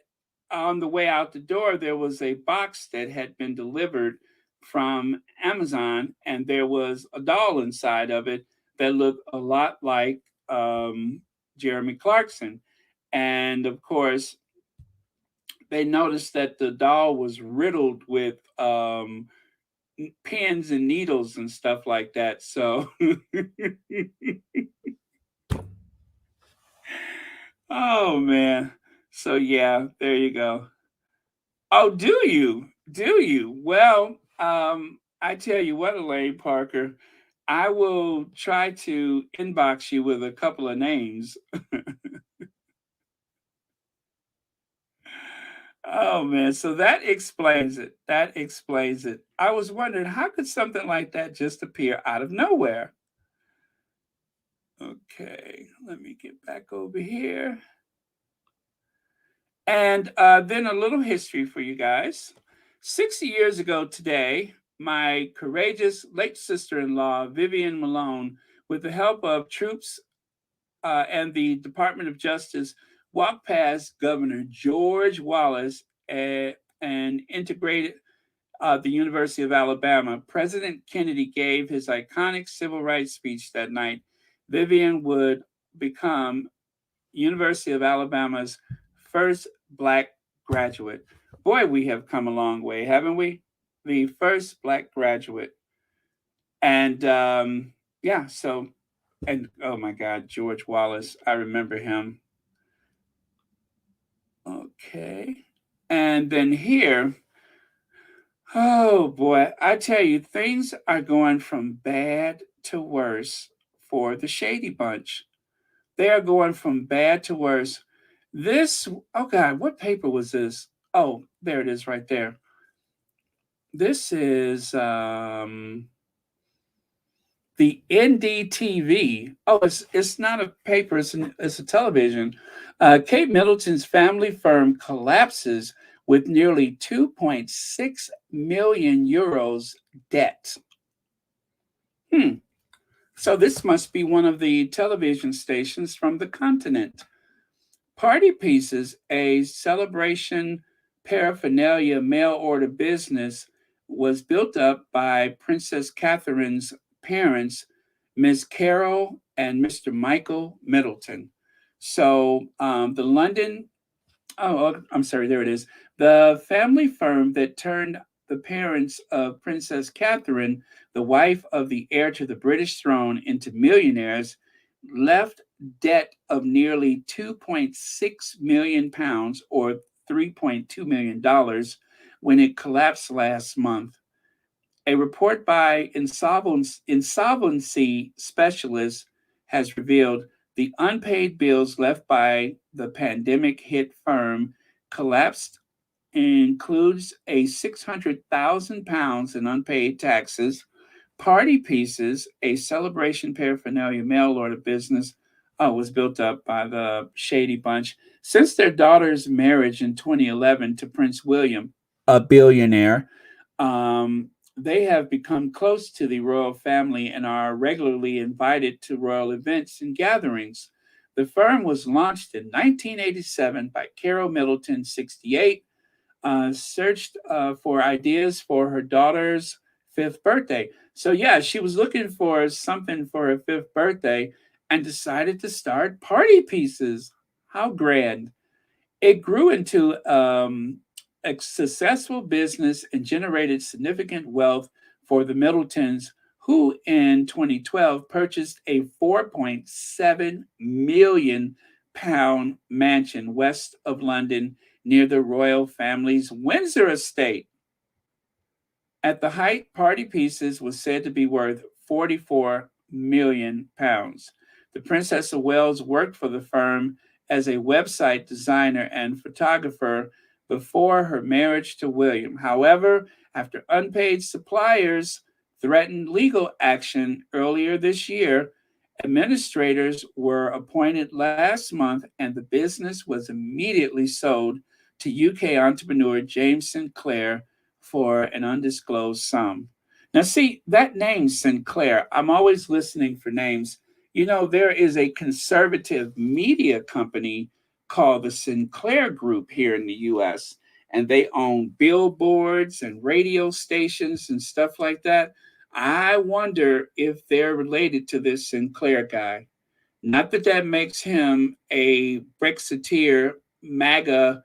on the way out the door, there was a box that had been delivered from Amazon, and there was a doll inside of it that looked a lot like Jeremy Clarkson. And of course, they noticed that the doll was riddled with pins and needles and stuff like that. So, oh man. So yeah, there you go. Oh, do you? Do you? Well, I tell you what, Elaine Parker, I will try to inbox you with a couple of names. Oh man, so that explains it. That explains it. I was wondering how could something like that just appear out of nowhere? Okay, let me get back over here. And then a little history for you guys. 60 years ago today, my courageous late sister in law, Vivian Malone, with the help of troops and the Department of Justice, walked past Governor George Wallace and integrated the University of Alabama. President Kennedy gave his iconic civil rights speech that night. Vivian would become University of Alabama's first Black graduate. Boy, we have come a long way, haven't we? The first Black graduate. And yeah, so, and oh my God, George Wallace, I remember him. Okay. And then here, Oh boy, I tell you, things are going from bad to worse for the Shady Bunch. They are going from bad to worse. This, oh God, what paper was this? Oh, there it is right there. This is the NDTV. Oh, it's not a paper, it's a television. Kate Middleton's family firm collapses with nearly 2.6 million euros debt. Hmm. So this must be one of the television stations from the continent. Party Pieces, a celebration paraphernalia mail order business, was built up by Princess Catherine's parents, Miss Carol and Mr. Michael Middleton. So the London, I'm sorry, there it is. The family firm that turned the parents of Princess Catherine, the wife of the heir to the British throne, into millionaires, left debt of nearly 2.6 million pounds or $3.2 million when it collapsed last month. A report by insolvency specialists has revealed the unpaid bills left by the pandemic hit firm collapsed includes a £600,000 in unpaid taxes. Party Pieces, a celebration paraphernalia mail order business, was built up by the Shady Bunch since their daughter's marriage in 2011 to Prince William, a billionaire. They have become close to the royal family and are regularly invited to royal events and gatherings. The firm was launched in 1987 by Carol Middleton, 68, searched for ideas for her daughter's fifth birthday. So, yeah, she was looking for something for her fifth birthday and decided to start Party Pieces. How grand. It grew into a successful business and generated significant wealth for the Middletons, who in 2012 purchased a 4.7 million pound mansion west of London near the royal family's Windsor estate. At the height, Party Pieces was said to be worth 44 million pounds. The Princess of Wales worked for the firm as a website designer and photographer before her marriage to William. However, after unpaid suppliers threatened legal action earlier this year, administrators were appointed last month and the business was immediately sold to UK entrepreneur James Sinclair for an undisclosed sum. Now, see, that name Sinclair, I'm always listening for names. You know, there is a conservative media company called the Sinclair Group here in the US, and they own billboards and radio stations and stuff like that. I wonder if they're related to this Sinclair guy. Not that that makes him a Brexiteer MAGA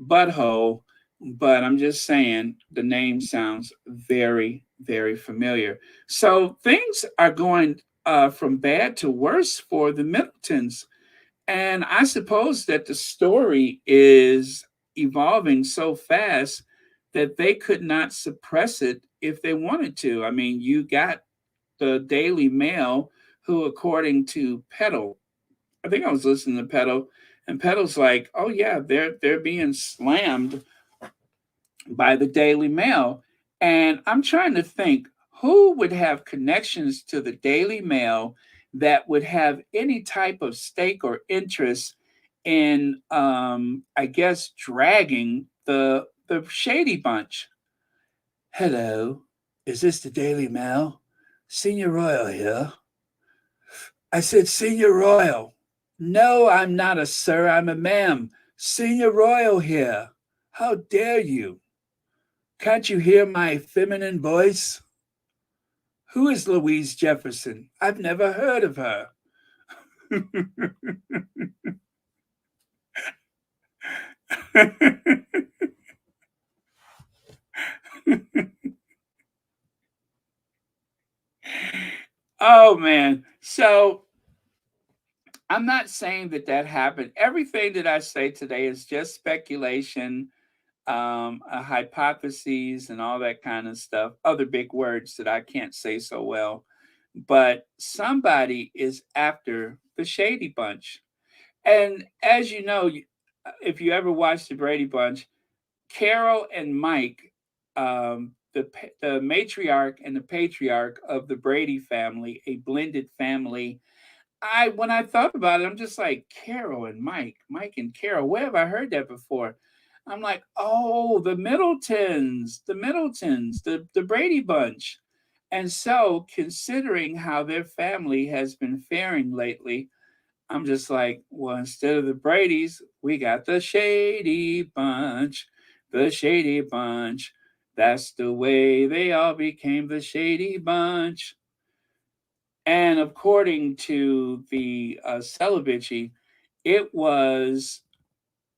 butthole, but I'm just saying the name sounds very, very familiar. So things are going from bad to worse for the Middletons. And I suppose that the story is evolving so fast that they could not suppress it if they wanted to. I mean, you got the Daily Mail, who, according to Peddle, I think I was listening to Peddle, and Peddle's like, "Oh yeah, they're being slammed by the Daily Mail." And I'm trying to think who would have connections to the Daily Mail that would have any type of stake or interest in, I guess, dragging the Shady Bunch. Hello, is this the Daily Mail? Senior Royal here. I said, Senior Royal. No, I'm not a sir, I'm a ma'am. Senior Royal here. How dare you? Can't you hear my feminine voice? Who is Louise Jefferson? I've never heard of her. Oh, man. So I'm not saying that that happened. Everything that I say today is just speculation. hypotheses and all that kind of stuff, other big words that I can't say so well. But somebody is after the Shady Bunch. And as you know, if you ever watched the Brady Bunch, Carol and Mike, the matriarch and the patriarch of the Brady family, a blended family. When I thought about it, I'm just like Carol and Mike, Mike and Carol. Where have I heard that before? I'm like, oh, the Brady Bunch. And so, considering how their family has been faring lately, I'm just like, well, instead of the Brady's, we got the Shady Bunch. The Shady Bunch. That's the way they all became the Shady Bunch. And according to the Celebici, it was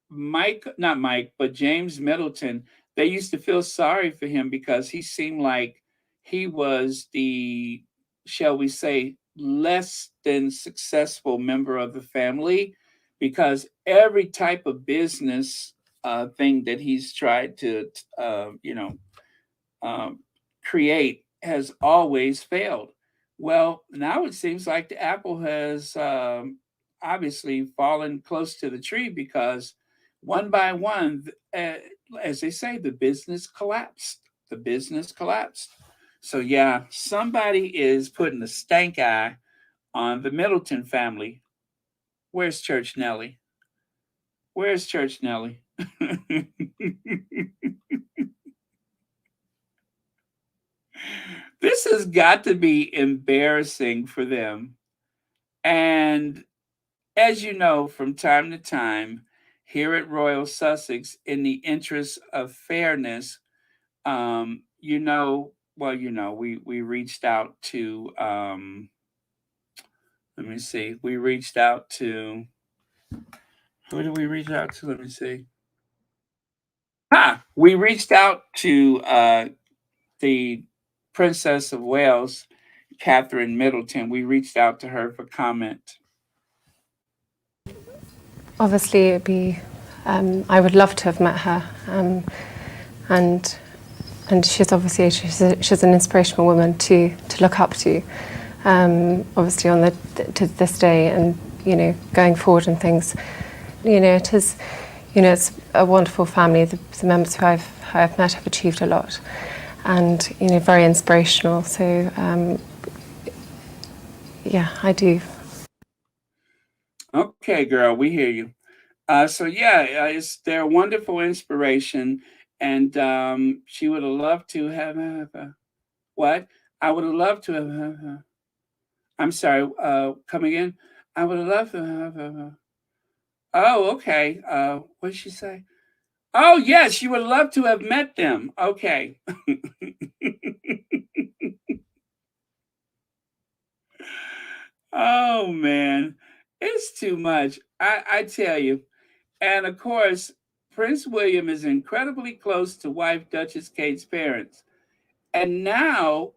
Mike, not Mike, but James Middleton. They used to feel sorry for him because he seemed like he was the, shall we say, less than successful member of the family, because every type of business thing that he's tried to, um, create has always failed. Well, now it seems like the apple has obviously fallen close to the tree, because one by one, as they say, the business collapsed. The business collapsed. So, yeah, somebody is putting a stank eye on the Middleton family. Where's Church Nellie? Where's Church Nellie? This has got to be embarrassing for them. And as you know, from time to time, here at Royal Sussex, in the interest of fairness, we reached out to, let me see, we reached out to, who did we reach out to? Let me see. We reached out to the Princess of Wales, Catherine Middleton. We reached out to her for comment. Obviously, it'd be. I would love to have met her, and she's obviously she's an inspirational woman to look up to. Obviously, to this day, and going forward and things. It is. It's a wonderful family. The members who I've met have achieved a lot, and very inspirational. So yeah, I do. Okay, girl, we hear you. It's their wonderful inspiration, and she would have loved to have what? I would have loved to have. I'm sorry. Come again. I would have loved to have. Oh, okay. What did she say? Oh, yes, she would love to have met them. Okay. Oh man, it's too much. I tell you. And of course, Prince William is incredibly close to wife Duchess Kate's parents. And now,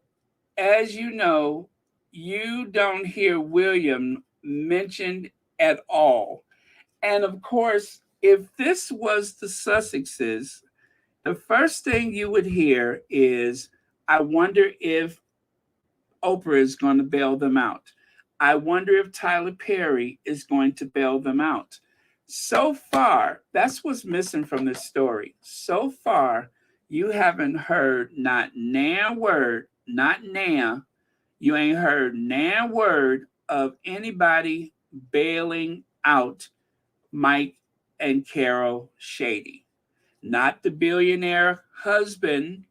as you know, you don't hear William mentioned at all. And of course, if this was the Sussexes, the first thing you would hear is, I wonder if Oprah is going to bail them out. I wonder if Tyler Perry is going to bail them out. So far, that's what's missing from this story. So far, you haven't heard not nan word, not now. You ain't heard nan word of anybody bailing out Mike and Carol Shady. Not the billionaire husband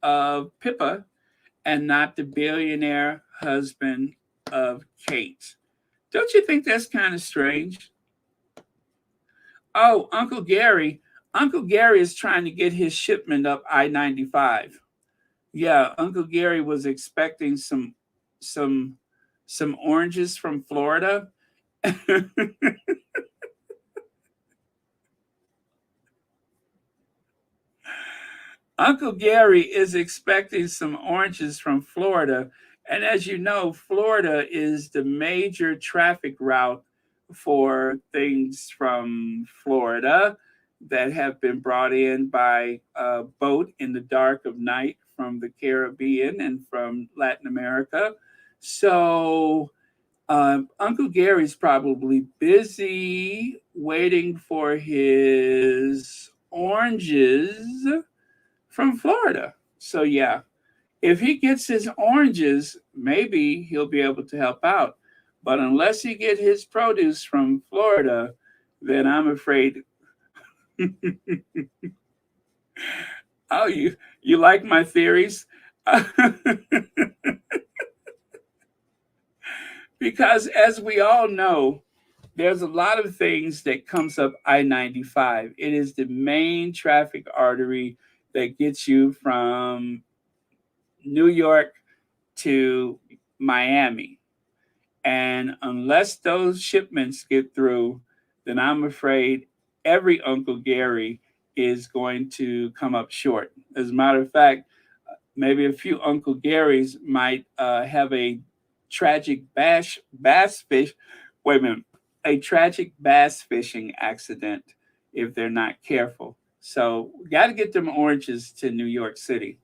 of Pippa, and not the billionaire husband of Kate. Don't you think that's kind of strange? Oh, Uncle Gary. Uncle Gary is trying to get his shipment up I-95. Yeah, Uncle Gary was expecting some oranges from Florida. Uncle Gary is expecting some oranges from Florida. And as you know, Florida is the major traffic route for things from Florida. that have been brought in by boat in the dark of night from the Caribbean and from Latin America. So Uncle Gary's probably busy waiting for his oranges from Florida. So, yeah, if he gets his oranges, maybe he'll be able to help out. But unless he get his produce from Florida, then I'm afraid. Oh, you like my theories? Because as we all know, there's a lot of things that comes up I-95. It is the main traffic artery that gets you from New York to Miami. And unless those shipments get through, then I'm afraid every Uncle Gary is going to come up short. As a matter of fact, maybe a few Uncle Garys might have a tragic bass fish. Wait a minute, a tragic bass fishing accident if they're not careful. So we got to get them oranges to New York City.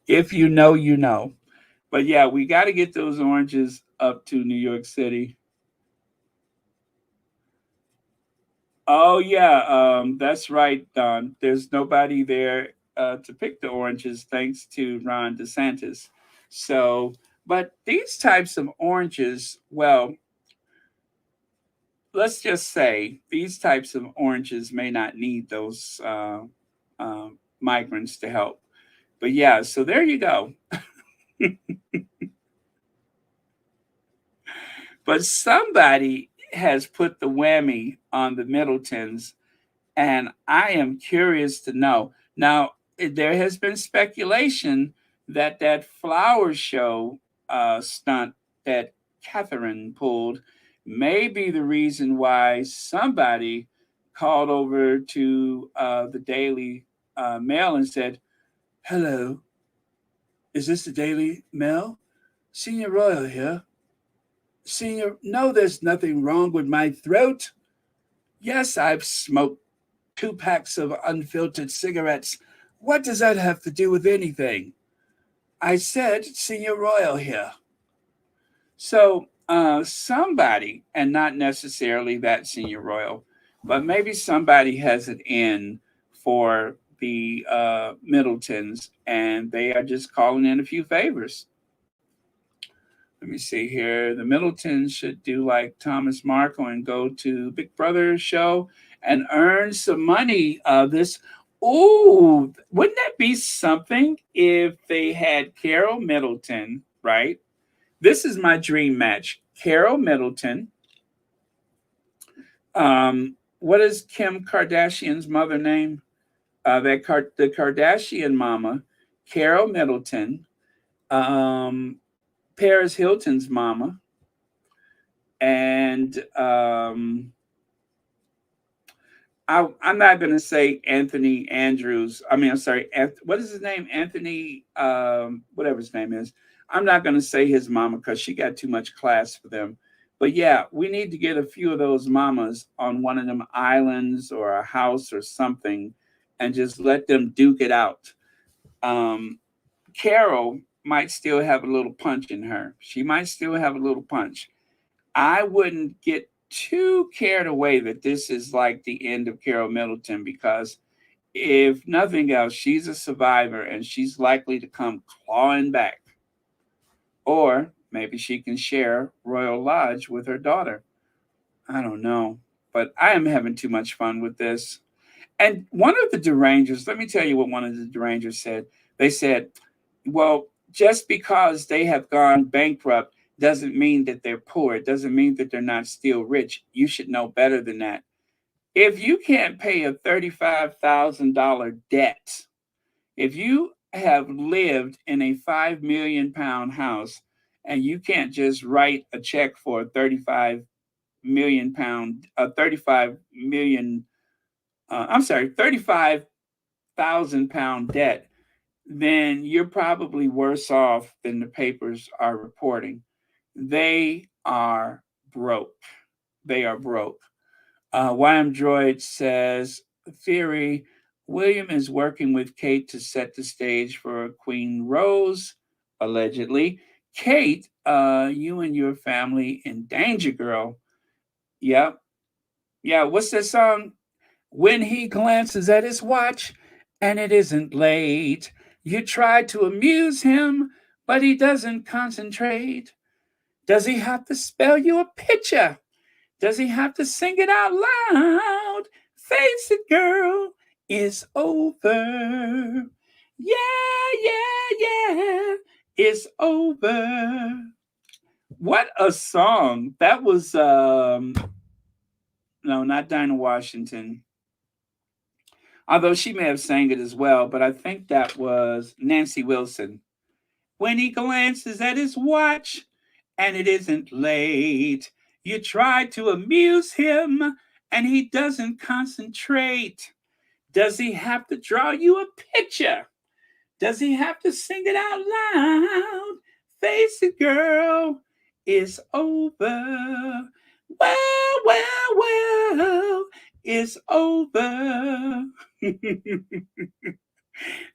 If you know, you know. But yeah, we got to get those oranges up to New York City. Oh yeah, that's right, Don. There's nobody there to pick the oranges, thanks to Ron DeSantis. So, but these types of oranges, well, let's just say these types of oranges may not need those migrants to help. But yeah, so there you go. But somebody has put the whammy on the Middletons, and I am curious to know. Now, there has been speculation that that flower show stunt that Catherine pulled may be the reason why somebody called over to the Daily Mail and said, "Hello, is this the Daily Mail? Senior Royal here. Senior, no, there's nothing wrong with my throat. Yes, I've smoked 2 packs of unfiltered cigarettes. What does that have to do with anything? I said Senior Royal here." So somebody, and not necessarily that Senior Royal, but maybe somebody has it in for the Middletons, and they are just calling in a few favors. Let me see here. The Middletons should do like Thomas Markle and go to Big Brother show and earn some money. Ooh, wouldn't that be something if they had Carol Middleton, right? This is my dream match. Carol Middleton. What is Kim Kardashian's mother name? The Kardashian mama, Carol Middleton. Paris Hilton's mama, and I'm not going to say Anthony Andrews. I mean, I'm sorry. What is his name? Anthony, whatever his name is. I'm not going to say his mama because she got too much class for them. But yeah, we need to get a few of those mamas on one of them islands or a house or something and just let them duke it out. Carol might still have a little punch in her. She might still have a little punch. I wouldn't get too carried away that this is like the end of Carol Middleton, because if nothing else, she's a survivor and she's likely to come clawing back. Or maybe she can share Royal Lodge with her daughter. I don't know. But I am having too much fun with this. And one of the derangers, let me tell you what one of the derangers said. They said, well, just because they have gone bankrupt doesn't mean that they're poor. It doesn't mean that they're not still rich. You should know better than that. If you can't pay a $35,000 debt, if you have lived in a £5 million house and you can't just write a check for a 35 million pound, 35,000 pound debt, then you're probably worse off than the papers are reporting. They are broke. They are broke. YM Droid says, theory, William is working with Kate to set the stage for Queen Rose, allegedly. Kate, you and your family in danger, girl. Yep. Yeah, what's that song? When he glances at his watch and it isn't late, you try to amuse him, but he doesn't concentrate. Does he have to spell you a picture? Does he have to sing it out loud? Face it, girl, it's over. Yeah, it's over. What a song. That was no, not Dinah Washington. Although she may have sang it as well, but I think that was Nancy Wilson. When he glances at his watch and it isn't late, you try to amuse him and he doesn't concentrate. Does he have to draw you a picture? Does he have to sing it out loud? Face it, girl, it's over. Well, it's over.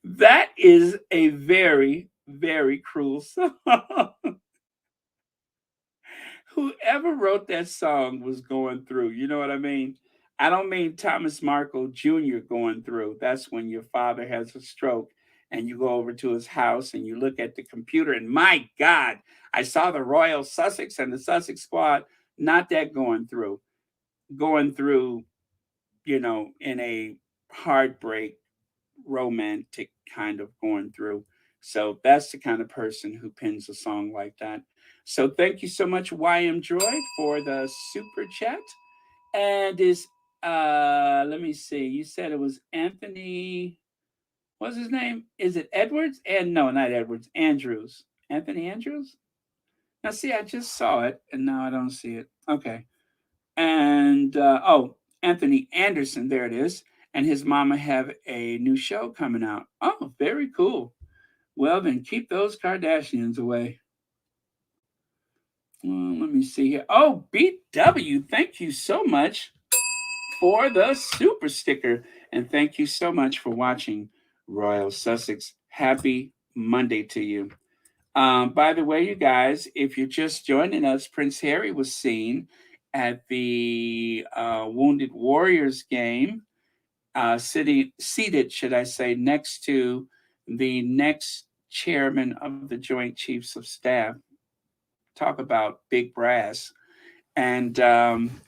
That is a very, very cruel song. Whoever wrote that song was going through. You know what I mean? I don't mean Thomas Markle Jr. going through. That's when your father has a stroke and you go over to his house and you look at the computer and my God, I saw the Royal Sussex and the Sussex Squad. Not that going through. Going through, in a heartbreak, romantic kind of going through. So that's the kind of person who pins a song like that. So thank you so much, YM Droid, for the super chat. And let me see. You said it was Anthony. What's his name? Is it Edwards? And no, not Edwards. Andrews. Anthony Andrews? Now see, I just saw it and now I don't see it. Okay. And Anthony Anderson, there it is. And his mama have a new show coming out. Oh, very cool. Well, then keep those Kardashians away. Well, let me see here. Oh, BW, thank you so much for the super sticker. And thank you so much for watching Royal Sussex. Happy Monday to you. By the way, you guys, if you're just joining us, Prince Harry was seen at the Wounded Warriors game, seated, should I say, next to the next chairman of the Joint Chiefs of Staff. Talk about big brass. And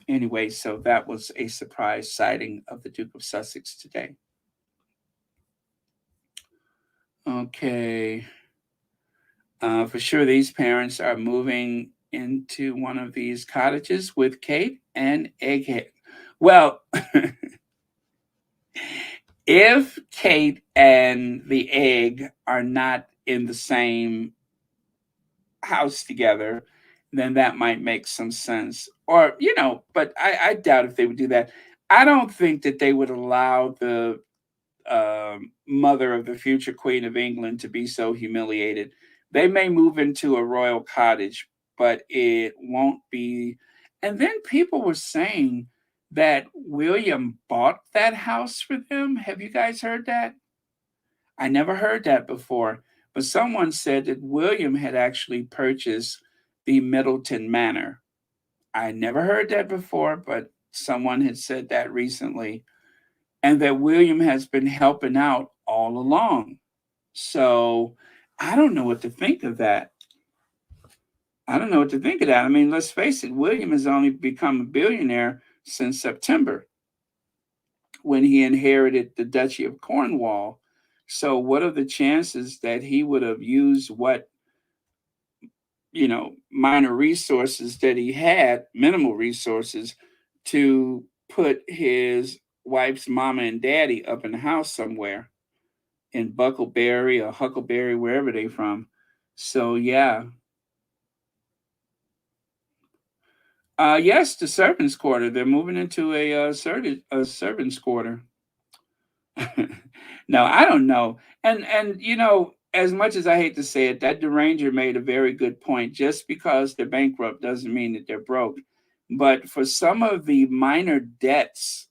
anyway, so that was a surprise sighting of the Duke of Sussex today. Okay. For sure, these parents are moving into one of these cottages with Kate and Egghead. Well, if Kate and the Egg are not in the same house together, then that might make some sense. Or, but I doubt if they would do that. I don't think that they would allow the mother of the future Queen of England to be so humiliated. They may move into a royal cottage, but it won't be. And then people were saying that William bought that house for them. Have you guys heard that? I never heard that before, but someone said that William had actually purchased the Middleton Manor. I never heard that before, but someone had said that recently, and that William has been helping out all along. So I don't know what to think of that. I mean, let's face it, William has only become a billionaire since September when he inherited the Duchy of Cornwall. So what are the chances that he would have used what, minor resources that he had, minimal resources, to put his wife's mama and daddy up in the house somewhere in Buckleberry or Huckleberry, wherever they're from. So, yeah. Yes, the servants' quarter. They're moving into a servants' quarter. No, I don't know. And as much as I hate to say it, that Deranger made a very good point. Just because they're bankrupt doesn't mean that they're broke. But for some of the minor debts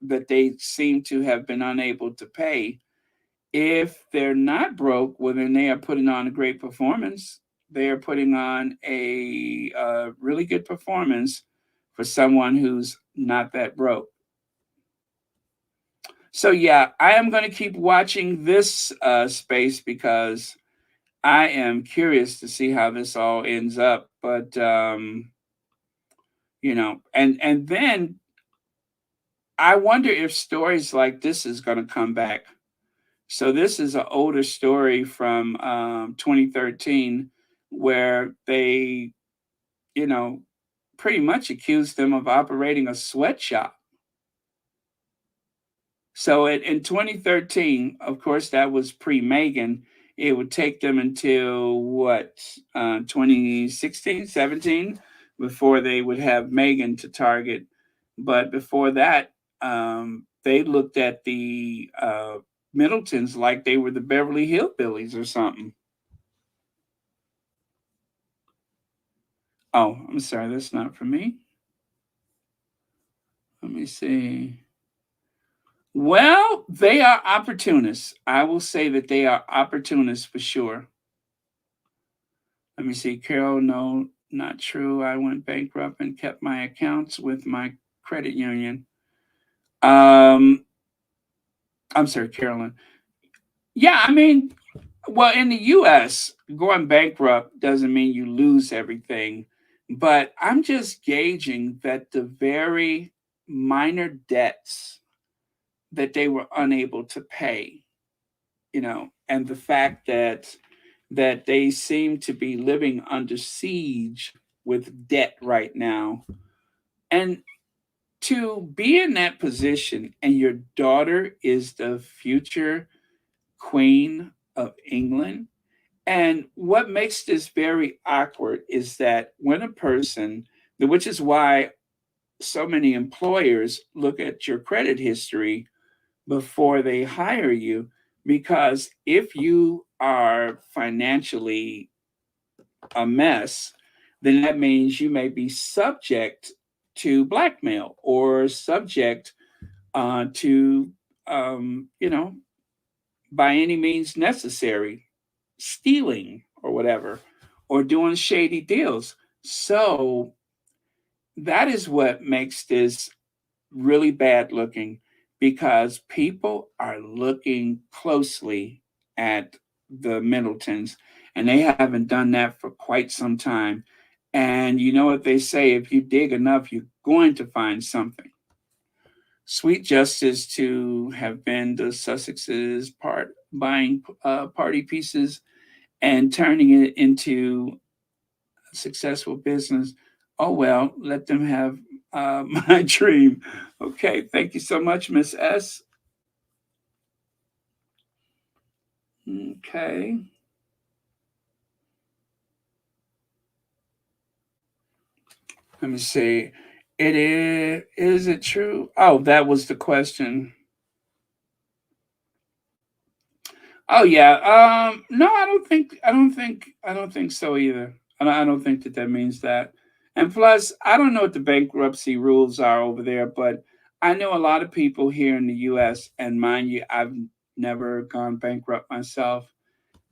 that they seem to have been unable to pay, if they're not broke, well, then they are putting on a great performance. They are putting on a really good performance for someone who's not that broke. So yeah, I am going to keep watching this space because I am curious to see how this all ends up. But and then I wonder if stories like this is going to come back. So this is an older story from 2013 where they, you know, pretty much accused them of operating a sweatshop. So in 2013, of course, that was pre-Megan. It would take them until what, 2016, 17, before they would have Megan to target. But before that, they looked at the Middletons like they were the Beverly Hillbillies or something. Oh, I'm sorry, that's not for me. Let me see. Well, they are opportunists. I will say that they are opportunists for sure. Let me see. Carol, no, not true. I went bankrupt and kept my accounts with my credit union. I'm sorry, Carolyn. Yeah, I mean, well, in the US, going bankrupt doesn't mean you lose everything. But I'm just gauging that the very minor debts that they were unable to pay, and the fact that they seem to be living under siege with debt right now. And to be in that position and your daughter is the future queen of England. And what makes this very awkward is that when a person, which is why so many employers look at your credit history before they hire you, because if you are financially a mess, then that means you may be subject to blackmail or subject to, by any means necessary, stealing or whatever, or doing shady deals. So that is what makes this really bad looking, because people are looking closely at the Middletons, and they haven't done that for quite some time. And you know what they say, if you dig enough, you're going to find something. Sweet justice to have been the Sussex's part buying party pieces and turning it into a successful business. Oh well, let them have my dream. Okay, thank you so much, Miss S. Okay. Let me see. Is it true? Oh, that was the question. Oh yeah. No, I don't think so either. I don't think that means that. And plus, I don't know what the bankruptcy rules are over there, but I know a lot of people here in the US, and mind you, I've never gone bankrupt myself.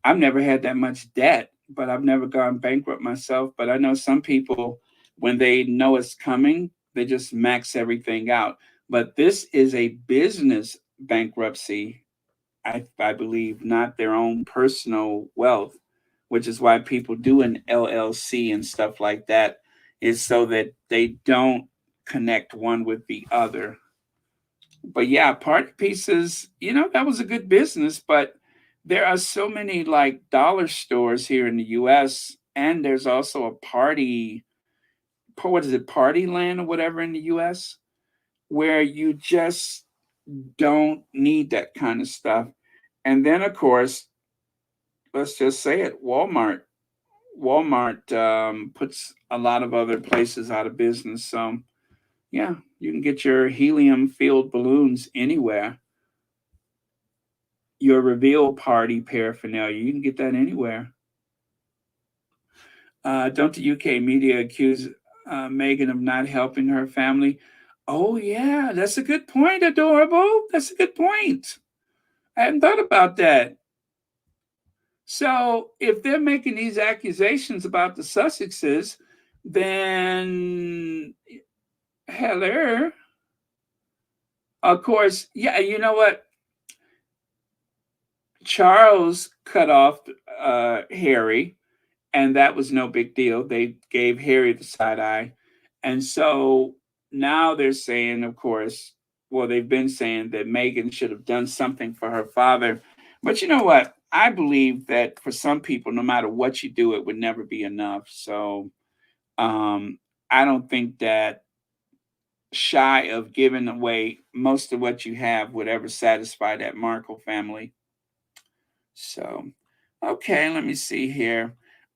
I've never had that much debt, but I've never gone bankrupt myself. But I know some people, when they know it's coming, they just max everything out. But this is a business bankruptcy, I believe, not their own personal wealth, which is why people do an LLC and stuff like that, is so that they don't connect one with the other. But yeah, party pieces, that was a good business, but there are so many like dollar stores here in the US, and there's also a what is it, Party Land or whatever in the US, where you just don't need that kind of stuff. And then, of course, let's just say it, Walmart puts a lot of other places out of business. So, yeah, you can get your helium filled balloons anywhere. your reveal party paraphernalia. You can get that anywhere. Don't the UK media accuse Meghan of not helping her family? Oh, yeah, that's a good point, Adorable. That's a good point. I hadn't thought about that. So if they're making these accusations about the Sussexes, then hello. Of course, yeah, you know what? Charles cut off Harry, and that was no big deal. They gave Harry the side eye. And so now they're saying, of course, well, they've been saying that Meghan should have done something for her father. But you know what? I believe that for some people, no matter what you do, it would never be enough. So I don't think that shy of giving away most of what you have would ever satisfy that Markle family. So, okay, let me see here.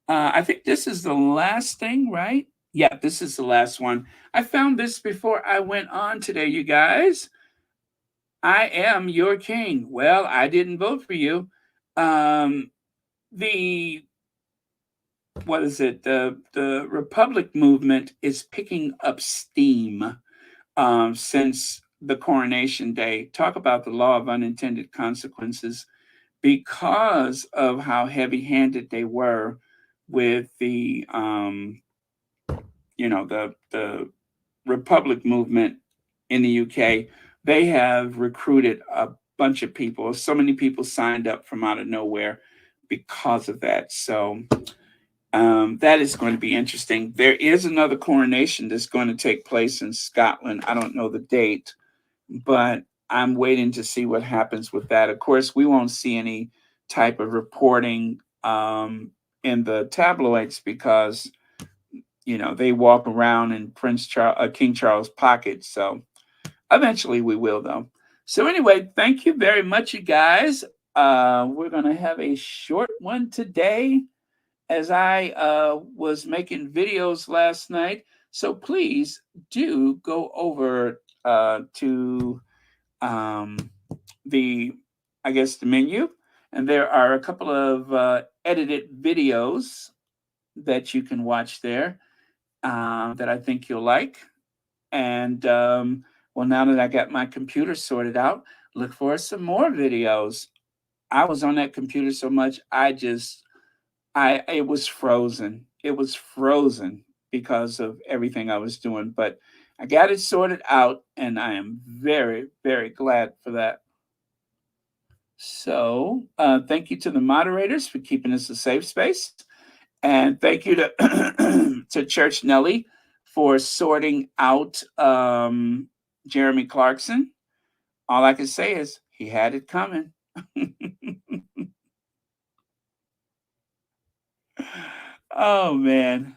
I think this is the last thing, right? Yeah, this is the last one. I found this before I went on today, you guys. I am your king. Well, I didn't vote for you. The what is it? The Republic movement is picking up steam since the Coronation Day. Talk about the law of unintended consequences because of how heavy-handed they were with the the Republic movement in the UK. They have recruited a bunch of people. So many people signed up from out of nowhere because of that. So that is going to be interesting. There is another coronation that's going to take place in Scotland. I don't know the date, but I'm waiting to see what happens with that. Of course, we won't see any type of reporting in the tabloids because they walk around in King Charles' pocket. So eventually we will, though. So anyway, thank you very much, you guys. We're gonna have a short one today, as I was making videos last night. So please do go over to the menu, and there are a couple of edited videos that you can watch there that I think you'll like. And well, now that I got my computer sorted out, look for some more videos. I was on that computer so much, it was frozen. It was frozen because of everything I was doing, but I got it sorted out, and I am very, very glad for that. So thank you to the moderators for keeping this a safe space. And thank you to to Church Nelly for sorting out Jeremy Clarkson. All I can say is he had it coming. Oh, man.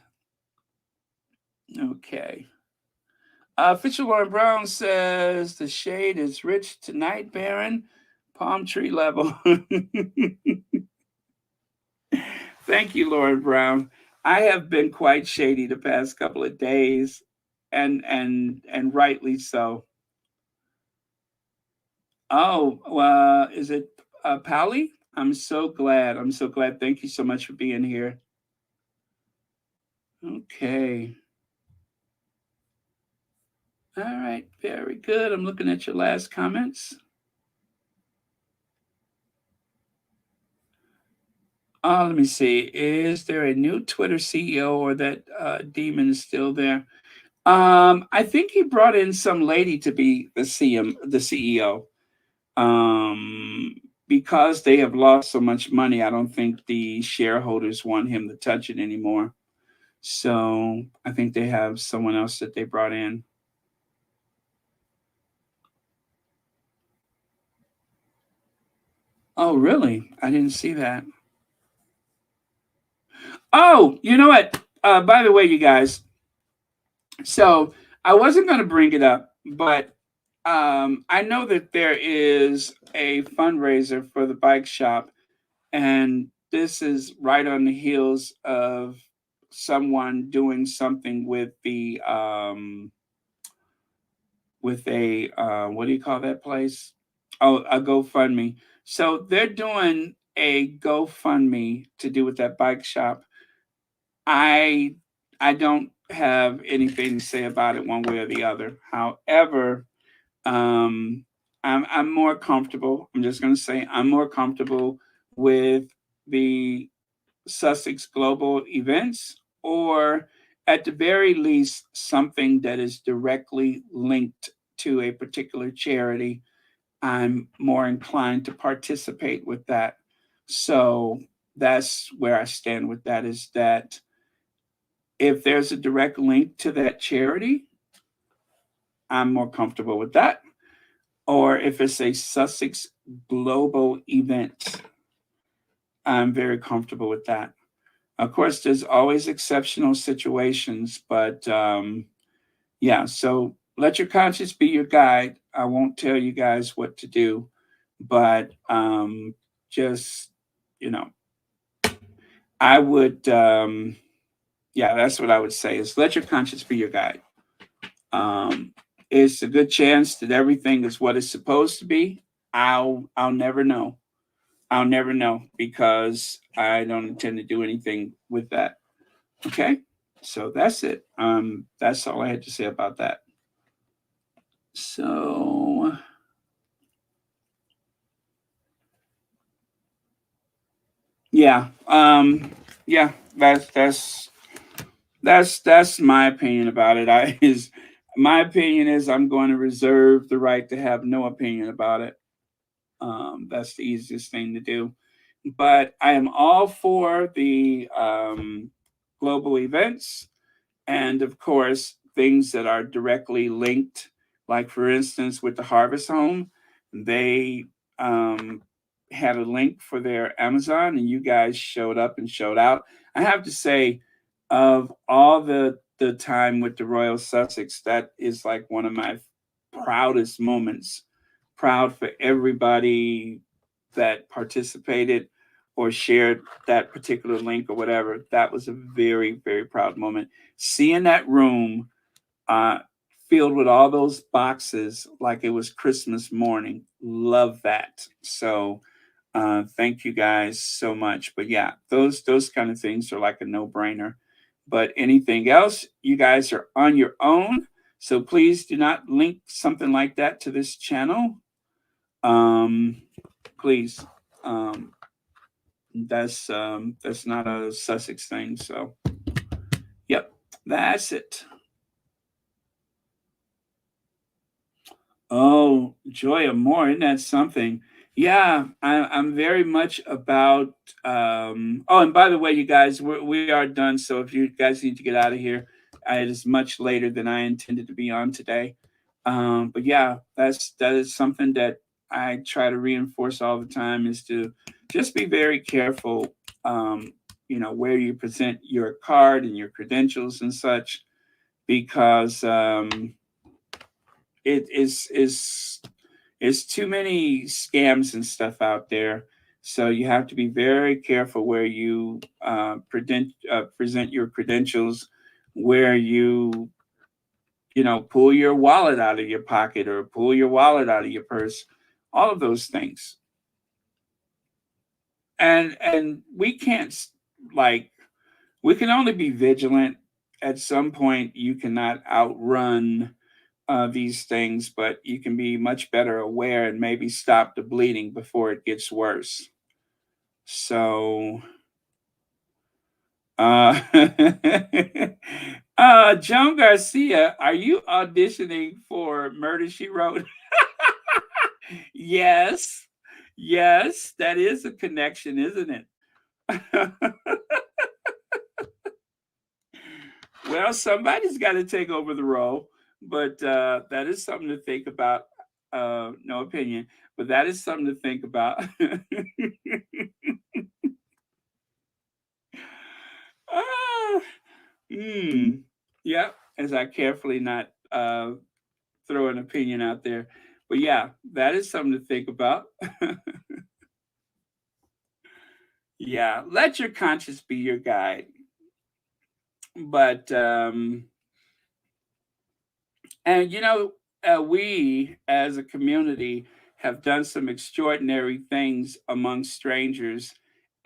Okay. Fisher Lauren Brown says the shade is rich tonight, Baron. Palm tree level. Thank you, Lauren Brown. I have been quite shady the past couple of days, and rightly so. Oh, is it Pally? I'm so glad. I'm so glad. Thank you so much for being here. Okay. All right. Very good. I'm looking at your last comments. Let me see. Is there a new Twitter CEO, or that demon is still there? I think he brought in some lady to be the CEO. Because they have lost so much money, I don't think the shareholders want him to touch it anymore. So I think they have someone else that they brought in. Oh, really? I didn't see that. Oh, you know what? By the way, you guys, so I wasn't going to bring it up, but I know that there is a fundraiser for the bike shop, and this is right on the heels of someone doing something with the with a what do you call that place? Oh, a GoFundMe. So they're doing a GoFundMe to do with that bike shop. I I don't have anything to say about it one way or the other. However, um, I'm more comfortable. I'm just going to say I'm more comfortable with the Sussex Global events, or at the very least, something that is directly linked to a particular charity. I'm more inclined to participate with that. So that's where I stand with that, is that if there's a direct link to that charity, I'm more comfortable with that. Or if it's a Sussex Global event, I'm very comfortable with that. Of course, there's always exceptional situations, but yeah, so let your conscience be your guide. I won't tell you guys what to do, but just, you know, I would, yeah, that's what I would say, is let your conscience be your guide. Um, it's a good chance that everything is what it's supposed to be. I'll never know. I'll never know, because I don't intend to do anything with that. Okay, so that's it. That's all I had to say about that. So yeah, yeah, that's my opinion about it. My opinion is I'm going to reserve the right to have no opinion about it. That's the easiest thing to do. But I am all for the global events, and of course, things that are directly linked, like for instance, with the Harvest Home, they um, had a link for their Amazon, and you guys showed up and showed out. I have to say, of all the time with the Royal Sussex, that is like one of my proudest moments. Proud for everybody that participated or shared that particular link or whatever. That was a very, very proud moment. Seeing that room uh, filled with all those boxes like it was Christmas morning. Love that. So thank you guys so much. But yeah, those kind of things are like a no-brainer. But anything else, you guys are on your own. So please do not link something like that to this channel. Please. Um, that's not a Sussex thing. So yep, that's it. Oh, joy of more, isn't that something? Yeah, I'm very much about. Oh, and by the way, you guys, we are done. So if you guys need to get out of here, it is much later than I intended to be on today. But yeah, that is something that I try to reinforce all the time, is to just be very careful. Where you present your card and your credentials and such, because it's too many scams and stuff out there. So you have to be very careful where you present your credentials, where pull your wallet out of your pocket or pull your wallet out of your purse, all of those things. And we can't, like, we can only be vigilant. At some point, you cannot outrun these things, but you can be much better aware and maybe stop the bleeding before it gets worse. So, uh, Joan Garcia, are you auditioning for Murder She Wrote? Yes, yes, that is a connection, isn't it? Well, somebody's got to take over the role, but that is something to think about. No opinion, but that is something to think about. Ah, yeah, as I carefully not throw an opinion out there. But yeah, that is something to think about. Yeah, let your conscience be your guide. But and we as a community have done some extraordinary things among strangers.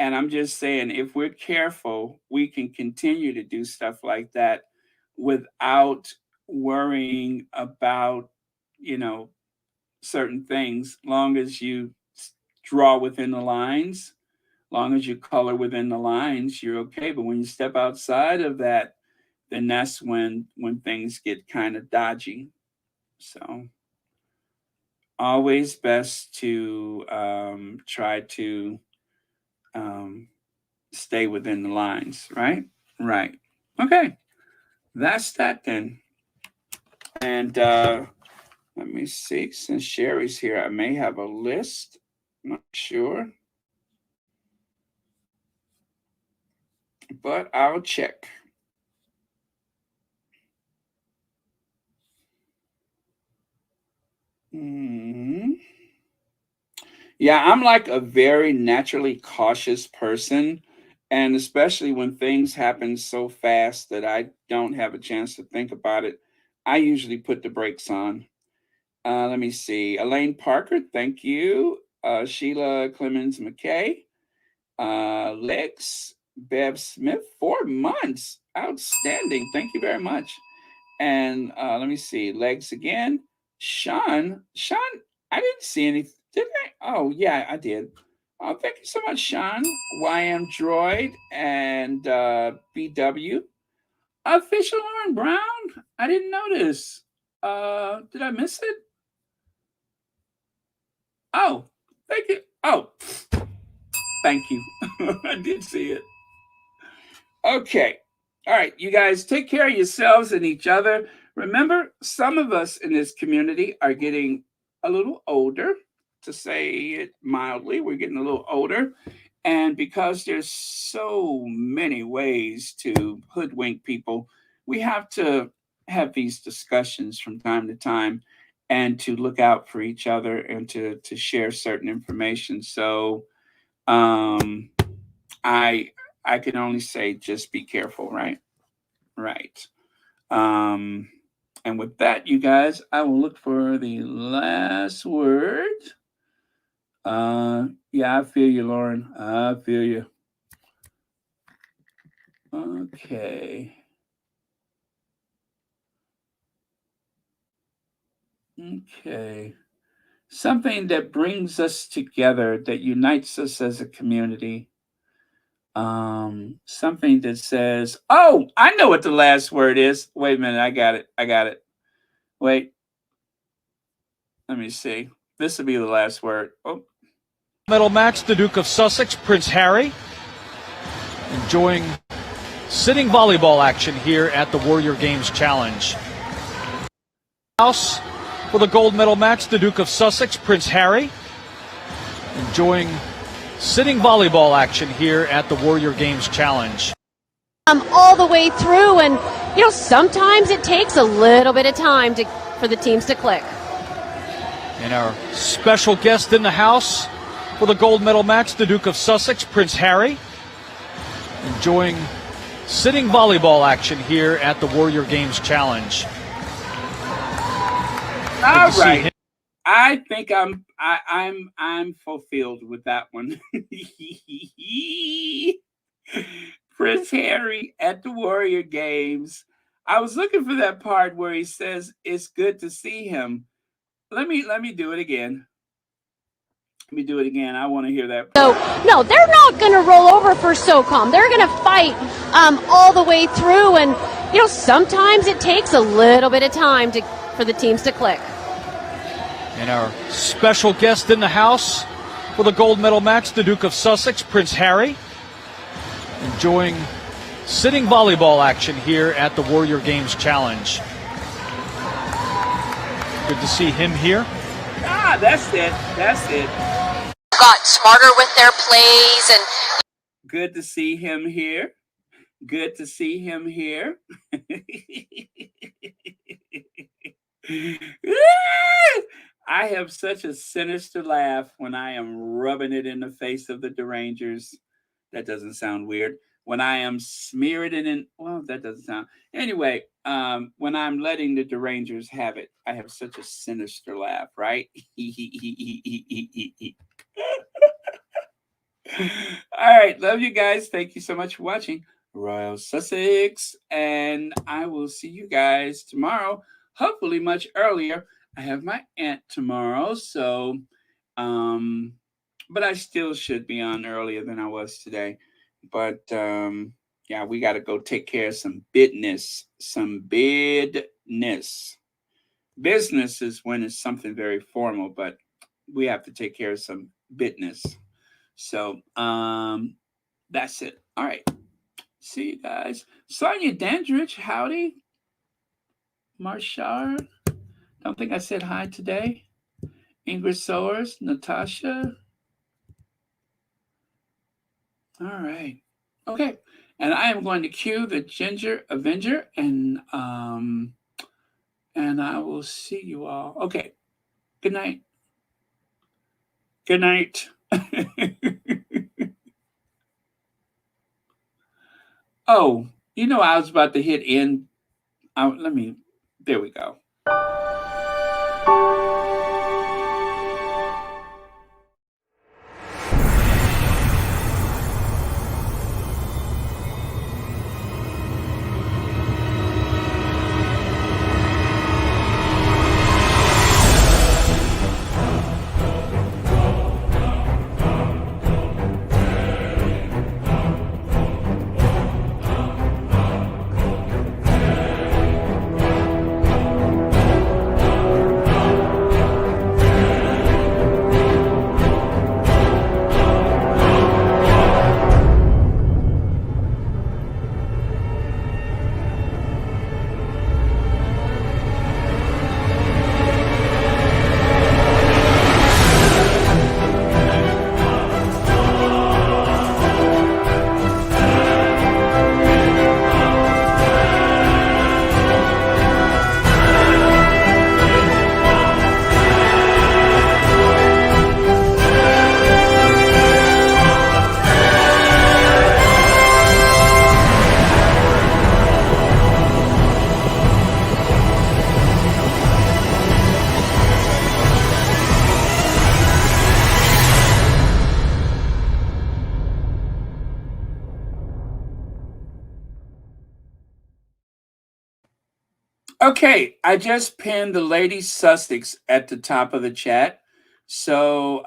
And I'm just saying, if we're careful, we can continue to do stuff like that without worrying about, you know, certain things, long as you draw within the lines, long as you color within the lines, you're okay. But when you step outside of that, then that's when things get kind of dodgy. So always best to try to um, stay within the lines, right? Right. Okay. That's that then. And let me see. Since Sherry's here, I may have a list. Not sure. But I'll check. Yeah, I'm like a very naturally cautious person. And especially when things happen so fast that I don't have a chance to think about it, I usually put the brakes on. Let me see. Elaine Parker, thank you. Sheila Clemens McKay. Lex Bev Smith, 4 months. Outstanding. Thank you very much. And let me see. Legs again. Sean, I didn't see any. Did I? Oh, yeah, I did. Oh, thank you so much, Sean. YM Droid and BW. Official Lauren Brown. I didn't notice. Did I miss it? Oh, thank you. Oh, thank you. I did see it. Okay. All right, you guys take care of yourselves and each other. Remember, some of us in this community are getting a little older, to say it mildly. We're getting a little older. And because there's so many ways to hoodwink people, we have to have these discussions from time to time and to look out for each other and to share certain information. So I can only say just be careful, right? Right. And with that, you guys, I will look for the last word. Yeah, I feel you, Lauren. I feel you. Okay. Okay. Something that brings us together, that unites us as a community. Something that says, oh, I know what the last word is. Wait a minute, I got it. Wait. Let me see. This will be the last word. Oh. Medal match, the Duke of Sussex, Prince Harry, enjoying sitting volleyball action here at the Warrior Games Challenge. House for the gold medal match, the Duke of Sussex, Prince Harry, enjoying sitting volleyball action here at the Warrior Games Challenge. All the way through, and sometimes it takes a little bit of time for the teams to click. And our special guest in the house for the gold medal match, the Duke of Sussex, Prince Harry, enjoying sitting volleyball action here at the Warrior Games Challenge. All right. I think I'm fulfilled with that one. Prince Harry at the Warrior Games. I was looking for that part where he says it's good to see him. Let me do it again. Let me do it again. I want to hear that part. So, no, they're not going to roll over for SOCOM. They're going to fight all the way through, and sometimes it takes a little bit of time for the teams to click. And our special guest in the house for the gold medal match, the Duke of Sussex, Prince Harry, enjoying sitting volleyball action here at the Warrior Games Challenge. Good to see him here. Ah, that's it. Got smarter with their plays and Good to see him here. Good to see him here. I have such a sinister laugh when I am rubbing it in the face of the Derangers. That doesn't sound weird. when I am smeared in, well, that doesn't sound. Anyway, when I'm letting the derangers have it, I have such a sinister laugh, right? All right. Love you guys. Thank you so much for watching Royal Sussex. And I will see you guys tomorrow, hopefully much earlier. I have my aunt tomorrow. So, but I still should be on earlier than I was today. But yeah, we got to go take care of some business. Some business. Business is when it's something very formal, but we have to take care of some business. So that's it. All right. See you guys. Sonia Dandridge, howdy. Marshard. Don't think I said hi today. Ingrid Sowers, Natasha. All right. Okay. And I am going to cue the Ginger Avenger and I will see you all. Okay. Good night. Good night. Oh, I was about to hit end. There we go. Okay, I just pinned the Lady Sussex at the top of the chat. So,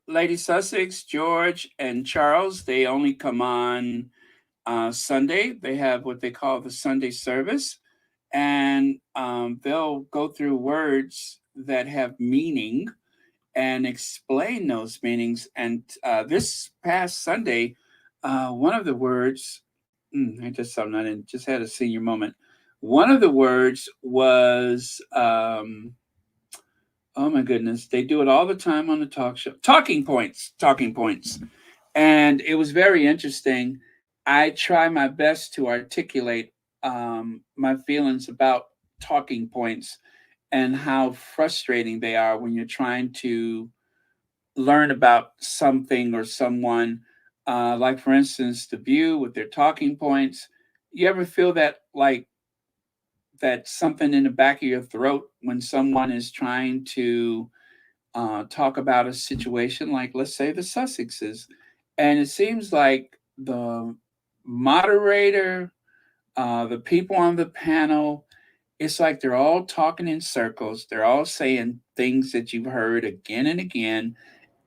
Lady Sussex, George, and Charles, they only come on Sunday. They have what they call the Sunday service, and they'll go through words that have meaning and explain those meanings. And this past Sunday, one of the words, I just saw not in, just had a senior moment. One of the words was, oh my goodness, they do it all the time on the talk show. Talking points. And it was very interesting. I try my best to articulate my feelings about talking points and how frustrating they are when you're trying to learn about something or someone. Like, for instance, The View with their talking points. You ever feel that, like, that something in the back of your throat when someone is trying to talk about a situation, like, let's say, the Sussexes? And it seems like the moderator, the people on the panel, it's like they're all talking in circles. They're all saying things that you've heard again and again.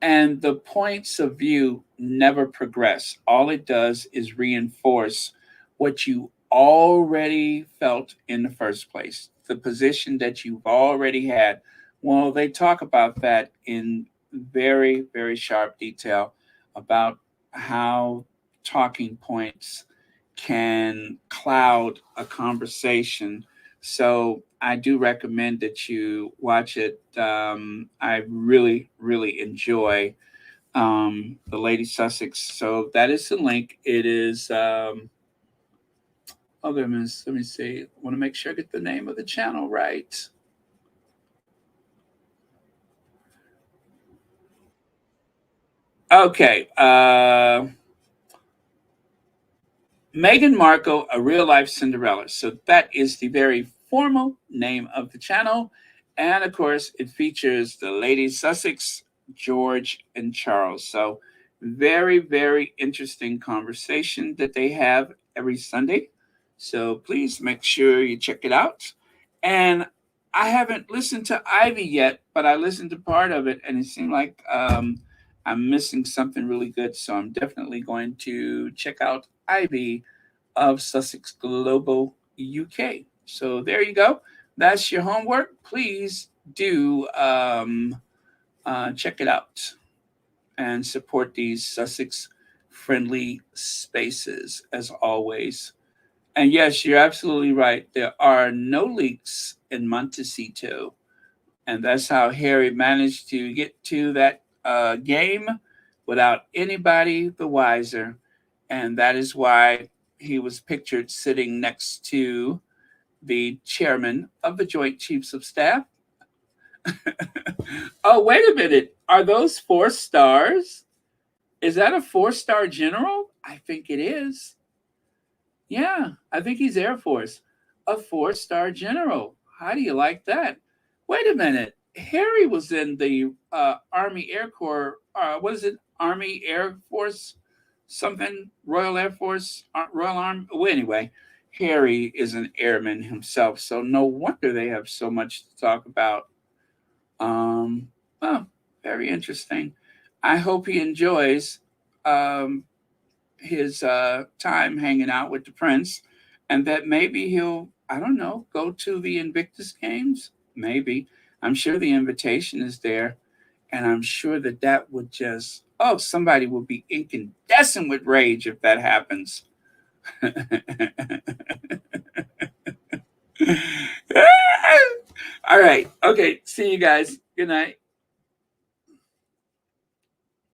And the points of view never progress. All it does is reinforce what you already felt in the first place, the position that you've already had. Well, they talk about that in very, very sharp detail about how talking points can cloud a conversation. So I do recommend that you watch it. I really, really enjoy the Lady Sussex. So that is the link. It is, oh goodness, let me see. I want to make sure I get the name of the channel right. Okay. Meghan Markle, a real life Cinderella. So that is the very formal name of the channel. And of course, it features the ladies Sussex, George, and Charles. So very, very interesting conversation that they have every Sunday. So please make sure you check it out. And I haven't listened to Ivy yet, but I listened to part of it, and it seemed like I'm missing something really good. So I'm definitely going to check out Ivy of Sussex Global UK. So there you go. That's your homework. Please do check it out and support these Sussex friendly spaces as always. And yes, you're absolutely right. There are no leaks in Montecito. And that's how Harry managed to get to that game without anybody the wiser. And that is why he was pictured sitting next to the chairman of the Joint Chiefs of Staff. Oh, wait a minute. Are those 4 stars? Is that a 4-star general? I think it is. Yeah, I think he's Air Force. A 4-star general. How do you like that? Wait a minute. Harry was in the Army Air Corps. What is it? Army Air Force? Something? Royal Air Force? Royal Army? Well, anyway, Harry is an airman himself. So no wonder they have so much to talk about. Oh, very interesting. I hope he enjoys his time hanging out with the prince, and that maybe he'll, I don't know, go to the Invictus Games. Maybe. I'm sure the invitation is there, and I'm sure that that would just, oh, somebody will be incandescent with rage if that happens. All right. Okay. See you guys. Good night.